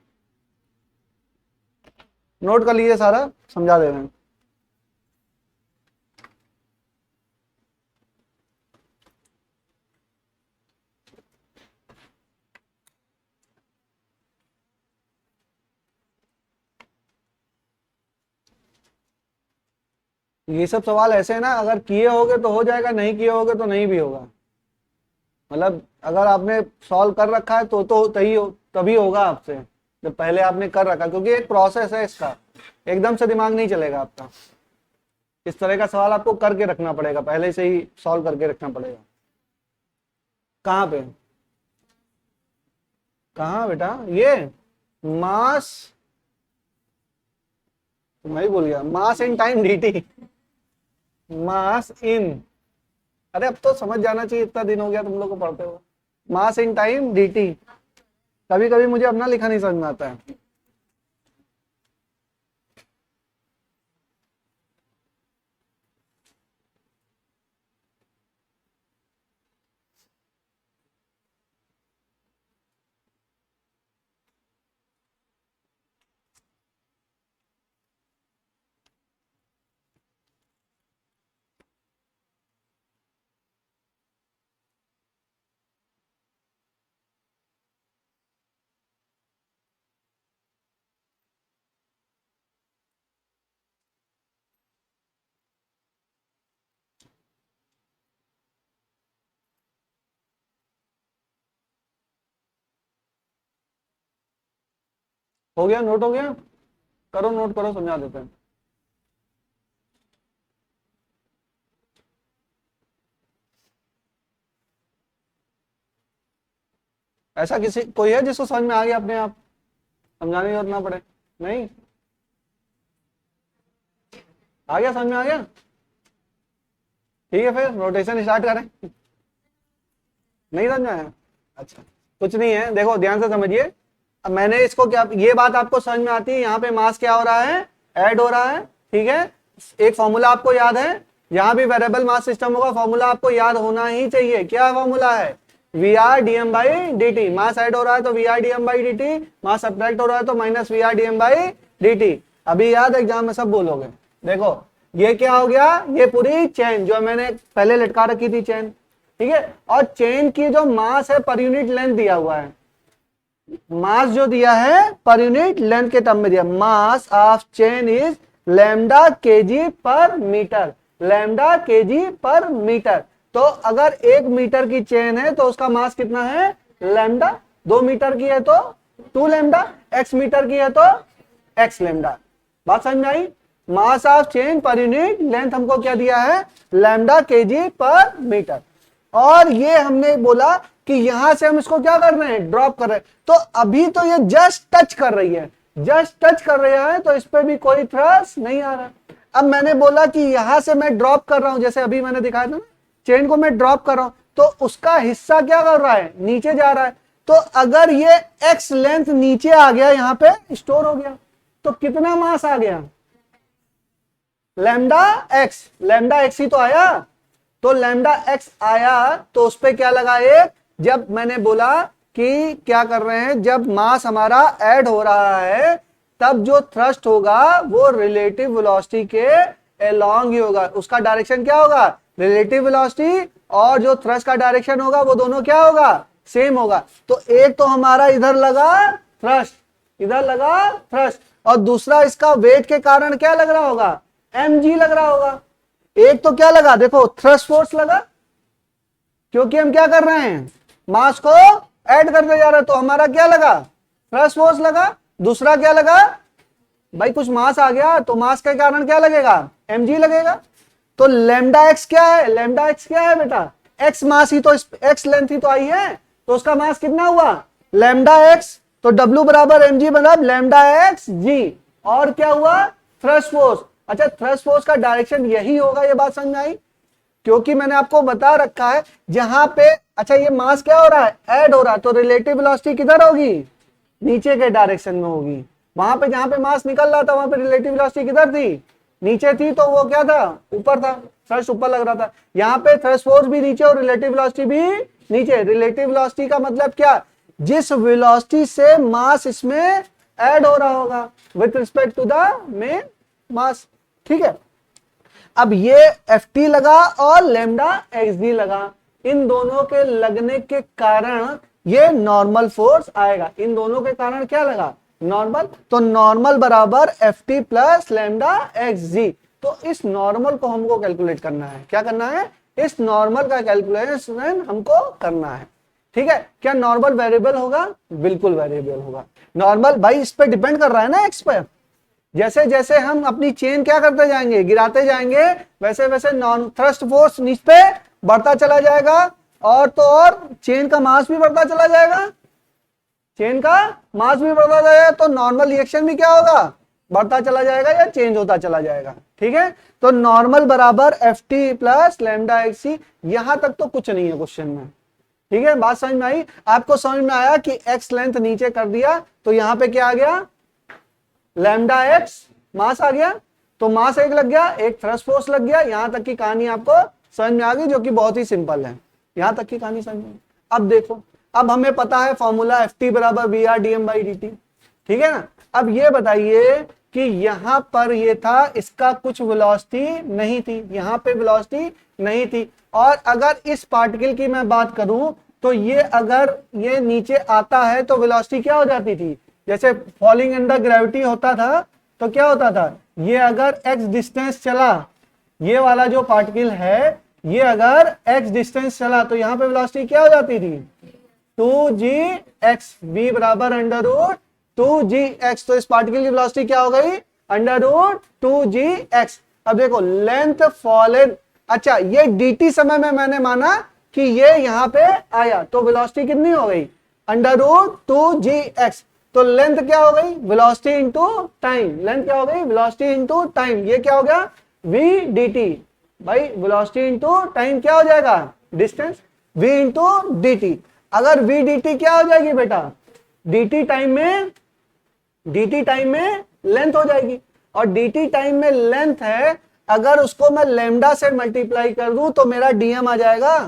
नोट कर लीजिए, सारा समझा दे रहे हैं। ये सब सवाल ऐसे है ना, अगर किए होगे तो हो जाएगा, नहीं किए होगे तो नहीं भी होगा। मतलब अगर आपने सॉल्व कर रखा है तो तभी तभी होगा आपसे, जब पहले आपने कर रखा, क्योंकि एक प्रोसेस है इसका, एकदम से दिमाग नहीं चलेगा आपका। इस तरह का सवाल आपको करके रखना पड़ेगा, पहले से ही सॉल्व करके रखना पड़ेगा। कहाँ पे? कहाँ बेटा? ये मास, मैं ही बोल गया, मास इन टाइम डीटी। मास इन, अरे अब तो समझ जाना चाहिए, इतना दिन हो गया तुम लोग को पढ़ते हो। मास इन टाइम डीटी। कभी कभी मुझे अपना लिखा नहीं समझ में आता है। हो गया? नोट हो गया? करो, नोट करो, समझा देते हैं। ऐसा किसी कोई है जिसको समझ में आ गया अपने आप? समझाने की जरूरत ना पड़े। नहीं आ गया, समझ में आ गया? ठीक है, फिर रोटेशन स्टार्ट करें। नहीं समझ में आया? अच्छा, कुछ नहीं है, देखो ध्यान से समझिए। अब मैंने इसको क्या, ये बात आपको समझ में आती है, यहाँ पे मास क्या हो रहा है, ऐड हो रहा है। ठीक है, एक फॉर्मूला आपको याद है, यहाँ भी वेरिएबल मास सिस्टम होगा, फॉर्मूला आपको याद होना ही चाहिए। क्या फॉर्मूला है? V R D M by D T. Mass add हो रहा है तो V R D M by D T, mass subtract हो रहा है तो minus V R D M by D T. अभी याद, एग्जाम में सब बोलोगे। देखो ये क्या हो गया, ये पूरी चेन जो मैंने पहले लटका रखी थी चेन, ठीक है, और चेन की जो मास है पर यूनिट लेंथ दिया हुआ है, मास जो दिया है पर यूनिट लेंथ के टर्म में दिया, मास of chain is lambda KG पर मीटर, लैम्डा केजी पर मीटर। तो अगर 1 मीटर की चेन है तो उसका मास कितना है, लैम्डा। 2 मीटर की है तो 2 लैम्डा, x मीटर की है तो x लैम्डा। बात समझ में आई? Mass of chain per unit length हमको क्या दिया है, लैम्डा केजी पर मीटर। और ये हमने बोला कि यहां से हम इसको क्या कर रहे हैं, ड्रॉप कर रहे हैं। तो अभी तो ये जस्ट टच कर रही है, जस्ट टच कर रहा है, तो इस पे भी कोई थ्रस्ट नहीं आ रहा। अब मैंने बोला कि यहां से मैं ड्रॉप कर रहा हूं, जैसे अभी मैंने दिखाया था ना, चेन को मैं ड्रॉप कर रहा हूं, तो उसका हिस्सा क्या कर रहा है, नीचे जा रहा है। तो अगर ये एक्स लेंथ नीचे आ गया, यहां पे स्टोर हो गया, तो कितना मास आ गया, लैम्डा एक्स। लैम्डा एक्स ही तो आया, तो लैम्डा एक्स आया, तो उस पे क्या लगा एक, जब मैंने बोला कि क्या कर रहे हैं, जब मास हमारा ऐड हो रहा है तब जो थ्रस्ट होगा वो रिलेटिव वेलोसिटी के अलोंग ही होगा। उसका डायरेक्शन क्या होगा, रिलेटिव वेलोसिटी, और जो थ्रस्ट का डायरेक्शन होगा वो दोनों क्या होगा, सेम होगा। तो एक तो हमारा इधर लगा थ्रस्ट, इधर लगा थ्रस्ट, और दूसरा इसका वेट के कारण क्या लग रहा होगा, mg लग रहा होगा। एक तो क्या लगा, देखो थ्रस्ट फोर्स लगा, क्योंकि हम क्या कर रहे हैं, मास को ऐड करते जा रहे हैं, तो हमारा क्या लगा, थ्रस्ट फोर्स लगा। दूसरा क्या लगा, भाई कुछ मास आ गया तो मास के कारण क्या लगेगा, mg लगेगा। तो लैम्डा एक्स क्या है, लैम्डा एक्स क्या है बेटा, एक्स मास ही तो, एक्स लेंथ ही तो आई है, तो उसका मास कितना हुआ, लैम्डा एक्स। तो W बराबर mg मतलब लैम्डा एक्स जी। और क्या हुआ, थ्रस्ट फोर्स। अच्छा, थ्रस्ट फोर्स का डायरेक्शन यही होगा, ये बात समझ में आई? क्योंकि मैंने आपको बता रखा है जहां पे, अच्छा ये मास क्या हो रहा है, ऐड हो रहा है, तो रिलेटिव वेलोसिटी किधर होगी, नीचे के डायरेक्शन में होगी। वहां पे जहां पे मास निकल रहा था वहां पे रिलेटिव वेलोसिटी किधर थी, नीचे थी, तो वो क्या था, ऊपर था, थ्रस्ट ऊपर लग रहा था। यहाँ पे थ्रस्ट फोर्स भी नीचे और रिलेटिव वेलोसिटी भी नीचे। रिलेटिव वेलोसिटी का मतलब क्या, जिस वेलोसिटी से मास इसमें ऐड हो रहा होगा with respect to the main mass. ठीक है, अब ये Ft लगा और लैम्डा xd लगा, इन दोनों के लगने के कारण ये नॉर्मल फोर्स आएगा। इन दोनों के कारण क्या लगा, नॉर्मल। तो नॉर्मल बराबर Ft प्लस लैम्डा xg। तो इस नॉर्मल को हमको कैलकुलेट करना है, क्या करना है, इस नॉर्मल का कैलकुलेशन हमको करना है। ठीक है, क्या नॉर्मल वेरिएबल होगा, बिल्कुल वेरिएबल होगा। नॉर्मल भाई इस पे डिपेंड कर रहा है ना, एक्स पे। जैसे जैसे हम अपनी चेन क्या करते जाएंगे, गिराते जाएंगे, वैसे वैसे नॉन थ्रस्ट फोर्स नीचे पे बढ़ता चला जाएगा, और तो और चेन का मास भी बढ़ता चला जाएगा, चेन का मास भी बढ़ता जाएगा, तो नॉर्मल रिएक्शन भी क्या होगा, बढ़ता चला जाएगा या चेंज होता चला जाएगा। ठीक है, तो नॉर्मल बराबर Ft प्लस लैम्डा एक्स। यहां तक तो कुछ नहीं है क्वेश्चन में। ठीक है, बात समझ में आई? आपको समझ में आया कि एक्स लेंथ नीचे कर दिया, तो यहां पे क्या आ गया, लैम्डा एक्स मास आ गया, तो मास एक लग गया, एक थ्रस्ट फोर्स लग गया। यहां तक की कहानी आपको समझ में आ गई, जो कि बहुत ही सिंपल है। यहां तक की कहानी समझ में। अब देखो, अब हमें पता है फॉर्मूला Ft बराबर V R D M by D T. ठीक है ना, अब ये बताइए कि यहां पर ये था, इसका कुछ वेलोसिटी नहीं थी, यहां पे वेलोसिटी नहीं थी। और अगर इस पार्टिकल की मैं बात करूं तो ये अगर ये नीचे आता है तो वेलोसिटी क्या हो जाती थी, जैसे फॉलिंग अंडर ग्रेविटी होता था, तो क्या होता था, ये अगर x डिस्टेंस चला, ये वाला जो पार्टिकल है, ये अगर x डिस्टेंस चला, तो यहां पे वेलोसिटी क्या हो जाती थी, 2gx, v बराबर अंडर रूट 2gx। तो इस पार्टिकल की वेलोसिटी क्या हो गई, अंडर रूट 2gx। अब देखो लेंथ फॉलन, अच्छा ये dt समय में मैंने माना कि ये यहां पे आया, तो वेलोसिटी कितनी हो गई, अंडर रूट 2gx। तो लेंथ क्या हो गई, वेलोसिटी इनटू टाइम, लेंथ क्या हो गई, वेलोसिटी इनटू टाइम, ये क्या हो गया v dt, भाई वेलोसिटी इनटू टाइम क्या हो जाएगा, डिस्टेंस, v इनटू dt। अगर v dt क्या हो जाएगी बेटा, dt टाइम में लेंथ हो जाएगी, और dt टाइम में लेंथ है, अगर उसको मैं लैम्डा से मल्टीप्लाई कर दूं तो मेरा dm आ जाएगा,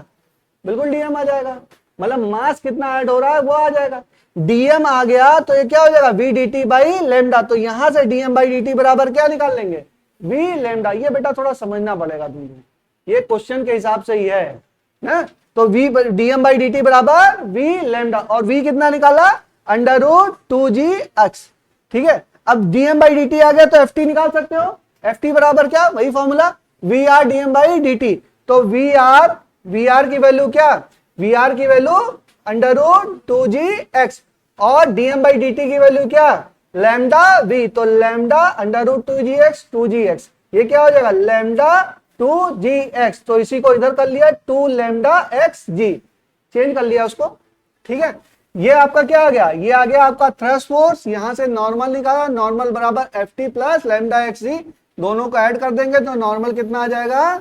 बिल्कुल dm आ जाएगा, मतलब मास कितना ऐड हो रहा है वो आ जाएगा। dm आ गया तो ये क्या हो जाएगा, v dt बाई लेमडा, तो यहां से dm बाई dt बराबर क्या निकाल लेंगे, v लेमडा। ये बेटा थोड़ा समझना पड़ेगा तुमको, ये क्वेश्चन के हिसाब से ही है ना। तो v dm बाई dt बराबर v लेमडा, और v कितना निकाला, अंडर रूट 2gx, ठीक है। अब dm बाई dt आ गया तो ft निकाल सकते हो, ft बराबर क्या, वही formula vr dm by dt। तो vr की वैल्यू क्या, vr की वैल्यू अंडर रूट 2gx, और dm बाई dt की वैल्यू क्या, लैम्डा v, तो लैम्डा अंडर रूट 2gx, ये क्या हो जाएगा, लैम्डा 2gx, तो इसी को इधर कर लिया 2 लैम्डा xg, चेंज कर लिया उसको, ठीक है। ये आपका क्या आ गया, ये आ गया आपका थ्रस्ट फोर्स, यहां से नॉर्मल निकाला, नॉर्मल बराबर ft प्लस लैम्डा xg, दोनों को ऐड कर देंगे तो नॉर्मल कितना आ जाएगा,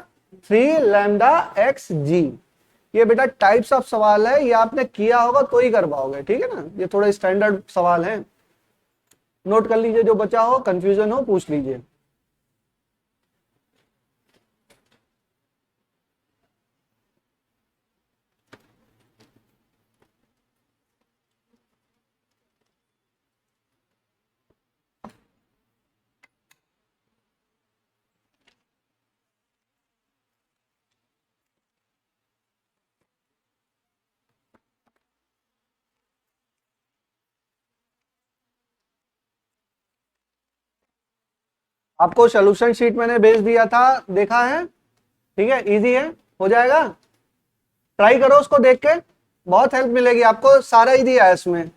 3 लैम्डा xg। ये बेटा टाइप्स ऑफ सवाल है, ये आपने किया होगा तो ही कर पाओगे, ठीक है ना, ये थोड़े स्टैंडर्ड सवाल हैं, नोट कर लीजिए, जो बचा हो कंफ्यूजन हो पूछ लीजिए। आपको सोल्यूशन शीट मैंने भेज दिया था, देखा है, ठीक है, इजी है, हो जाएगा, ट्राई करो उसको देख के, बहुत हेल्प मिलेगी आपको, सारा ही दिया है इसमें,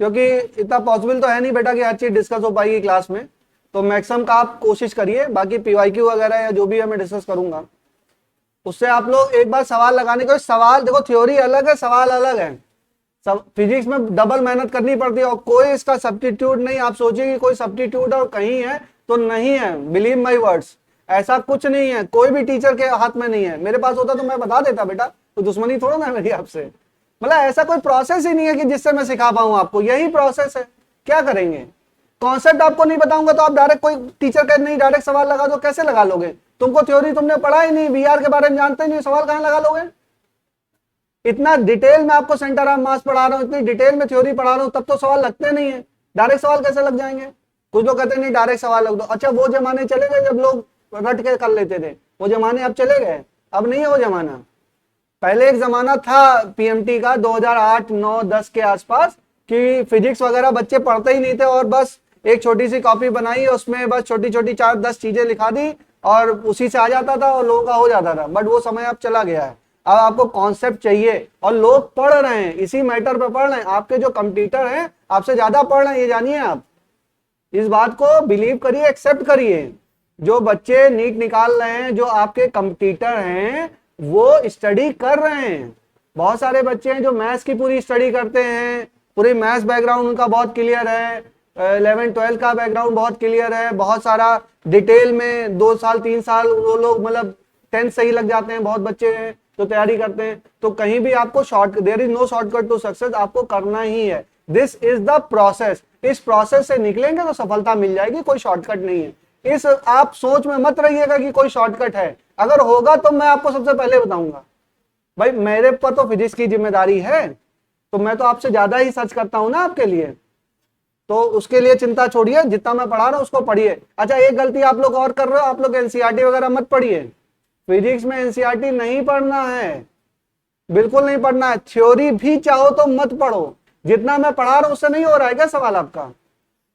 क्योंकि इतना पॉसिबल तो है नहीं बेटा कि हर चीज डिस्कस हो पाएगी क्लास में, तो मैक्सिमम का आप कोशिश करिए, बाकी पीवाईक्यू वगैरह या जो भी है मैं डिस्कस करूंगा, उससे आप लोग एक बार सवाल लगाने को, सवाल देखो थ्योरी अलग है, सवाल अलग है, सब फिजिक्स में डबल मेहनत करनी पड़ती है, और कोई इसका सब्स्टिट्यूट नहीं, आप सोचिए कि कोई सब्स्टिट्यूट और कहीं है तो नहीं है, बिलीव माय वर्ड्स, ऐसा कुछ नहीं है, कोई भी टीचर के हाथ में नहीं है, मेरे पास होता तो मैं बता देता बेटा, तो दुश्मनी थोड़ा ना मेरी आपसे, मतलब ऐसा कोई प्रोसेस ही नहीं है कि जिससे मैं सिखा पाऊं आपको, यही प्रोसेस है, क्या करेंगे, कॉन्सेप्ट आपको नहीं बताऊंगा तो आप डायरेक्ट, कोई टीचर का नहीं डायरेक्ट सवाल लगा दो, कैसे लगा लोगे, तुमको थ्योरी तुमने पढ़ा ही नहीं, वीआर के बारे में जानते ही नहीं, सवाल कहां लगा लोगे, इतना डिटेल में आपको सेंटर ऑफ मास पढ़ा रहा हूं, इतनी डिटेल में थ्योरी पढ़ा रहा हूं, तब तो सवाल लगते नहीं है, डायरेक्ट सवाल कैसे लग जाएंगे, कुछ लोग कहते नहीं डायरेक्ट सवाल लग दो, अच्छा वो जमाने चले गए जब लोग रट के कर लेते थे, वो जमाने अब चले गए, अब नहीं है वो जमाना, पहले एक जमाना था पीएमटी का 2008, 9, 10 के आसपास, कि फिजिक्स वगैरह बच्चे पढ़ते ही नहीं थे, और बस एक छोटी सी कॉपी बनाई, उसमें बस छोटी छोटी 4-10 चीजें लिखा दी और उसी से आ जाता था और लोगों का हो जाता था, बट वो समय अब चला गया है, अब आपको कॉन्सेप्ट चाहिए, और लोग पढ़ रहे हैं, इसी मैटर पे पढ़ रहे हैं, आपके जो कंप्यूटर हैं आपसे ज्यादा पढ़ रहे हैं, ये जानिए आप, इस बात को बिलीव करिए, एक्सेप्ट करिए, जो बच्चे नीट निकाल रहे हैं, जो आपके कंप्यूटर हैं वो स्टडी कर रहे हैं, बहुत सारे बच्चे हैं जो मैथ्स की पूरी स्टडी करते हैं, पूरी मैथ्स बैकग्राउंड उनका बहुत क्लियर है, 11-12 का बैकग्राउंड बहुत क्लियर है, बहुत सारा डिटेल में 2 साल 3 साल वो लोग मतलब 10th सही लग जाते हैं, बहुत बच्चे हैं जो तैयारी करते हैं, तो कहीं भी आपको there is no shortcut to success, आपको करना ही है, दिस इज द प्रोसेस, इस प्रोसेस से निकलेंगे तो सफलता मिल जाएगी, कोई शॉर्टकट नहीं है, इस आप सोच में मत रहिएगा कि कोई शॉर्टकट है, अगर होगा तो मैं आपको सबसे पहले बताऊंगा, भाई मेरे पर तो फिजिक्स की जिम्मेदारी है, तो मैं तो आपसे ज्यादा ही सर्च करता हूं ना आपके लिए, तो उसके लिए चिंता छोड़िए, जितना मैं पढ़ा रहा हूं उसको पढ़िए। अच्छा एक गलती आप लोग और कर रहे हो, आप लोग एनसीईआरटी वगैरह मत पढ़िए, फिजिक्स में एनसीईआरटी नहीं पढ़ना है, बिल्कुल नहीं पढ़ना है, थ्योरी भी चाहो तो मत पढ़ो, जितना मैं पढ़ा रहा हूं उससे नहीं हो रहा है क्या सवाल आपका,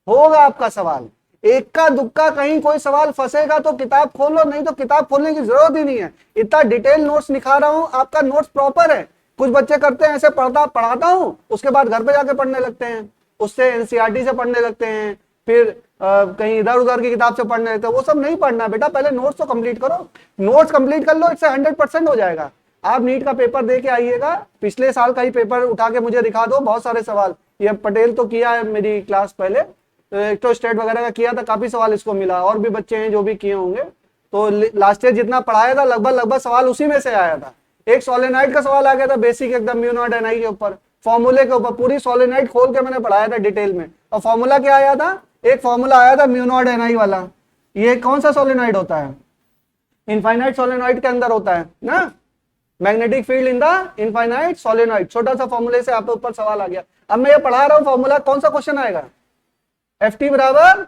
होगा आपका सवाल, इक्का दुक्का कहीं कोई सवाल फंसेगा तो किताब खोलो, नहीं तो किताब खोलने की जरूरत ही नहीं है, इतना डिटेल नोट्स लिखा रहा हूं, आपका नोट्स प्रॉपर है, कुछ बच्चे करते हैं ऐसे पढ़ाता हूं उसके बाद घर पे जाके पढ़ने लगते हैं, उससे एनसीईआरटी से पढ़ने लगते हैं, फिर कहीं इधर उधर की किताब से पढ़ने लगते हैं, वो सब नहीं पढ़ना बेटा, पहले नोट्स तो कंप्लीट करो, नोट्स कंप्लीट कर लो, इससे 100% हो जाएगा। आप नीट का पेपर दे के आइएगा, पिछले साल का ही पेपर उठा के मुझे दिखा दो, बहुत सारे सवाल ये पटेल तो किया है मेरी क्लास पहले, इलेक्ट्रोस्टैट वगैरह का किया था, काफी सवाल इसको मिला, और भी बच्चे हैं जो भी किए होंगे। तो लास्ट ईयर जितना पढ़ाया था लगभग सवाल उसी में से आया था। एक सोलेनाइड का सवाल आ गया था बेसिक एकदम म्यू नॉट एन आई के ऊपर, फॉर्मूले के ऊपर, पूरी सोलेनाइड खोल के मैंने पढ़ाया था डिटेल में। और फॉर्मूला क्या आया था, एक फॉर्मूला आया था म्यू नॉट एन आई वाला। ये कौन सा सोलेनाइड होता है, इनफाइनाइट सोलेनॉइड के अंदर होता है ना, magnetic field in the infinite solenoid. छोटा सा फॉर्मूले से आपके ऊपर सवाल आ गया। अब मैं ये पढ़ा रहा हूं फॉर्मूला, कौन सा क्वेश्चन आएगा, एफ टी बराबर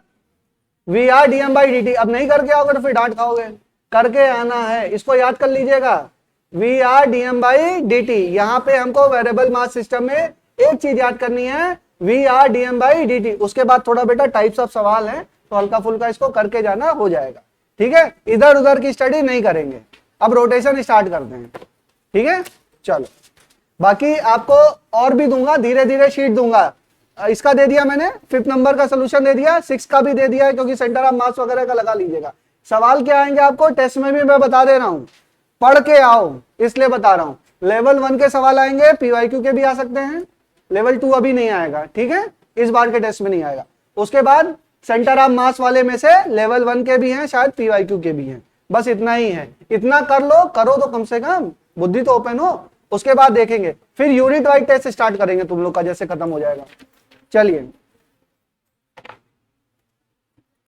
V R D M by D T. अब नहीं करके आओगे तो फिर डांट खाओगे, करके आना है, इसको याद कर लीजिएगा, V R D M by D T. यहां पे हमको वेरिएबल मास सिस्टम में एक चीज याद करनी है, V R D M by D T. उसके बाद थोड़ा बेटा टाइप्स ऑफ सवाल है, तो हल्का फुल्का इसको करके जाना, हो जाएगा। ठीक है, इधर उधर की स्टडी नहीं करेंगे। अब रोटेशन स्टार्ट करते हैं, ठीक है। चलो, बाकी आपको और भी दूंगा, धीरे धीरे शीट दूंगा। इसका दे दिया मैंने, 5th नंबर का सोल्यूशन दे दिया, 6 का भी दे दिया है, क्योंकि सेंटर ऑफ मास वगैरह का लगा लीजिएगा। सवाल क्या आएंगे आपको टेस्ट में भी मैं बता दे रहा हूं, पढ़ के आओ, इसलिए बता रहा हूं। लेवल 1 के सवाल आएंगे, पीवाईक्यू के भी आ सकते हैं, लेवल 2 अभी नहीं आएगा, ठीक है, इस बार के टेस्ट में नहीं आएगा। उसके बाद सेंटर ऑफ मास वाले में से लेवल 1 के भी हैं, शायद पीवाईक्यू के भी हैं, बस इतना ही है। इतना कर लो, करो तो कम से कम, बुद्धि तो ओपन हो। उसके बाद देखेंगे, फिर यूनिट वाइज टेस्ट स्टार्ट करेंगे तुम लोग का, जैसे खत्म हो जाएगा। चलिए।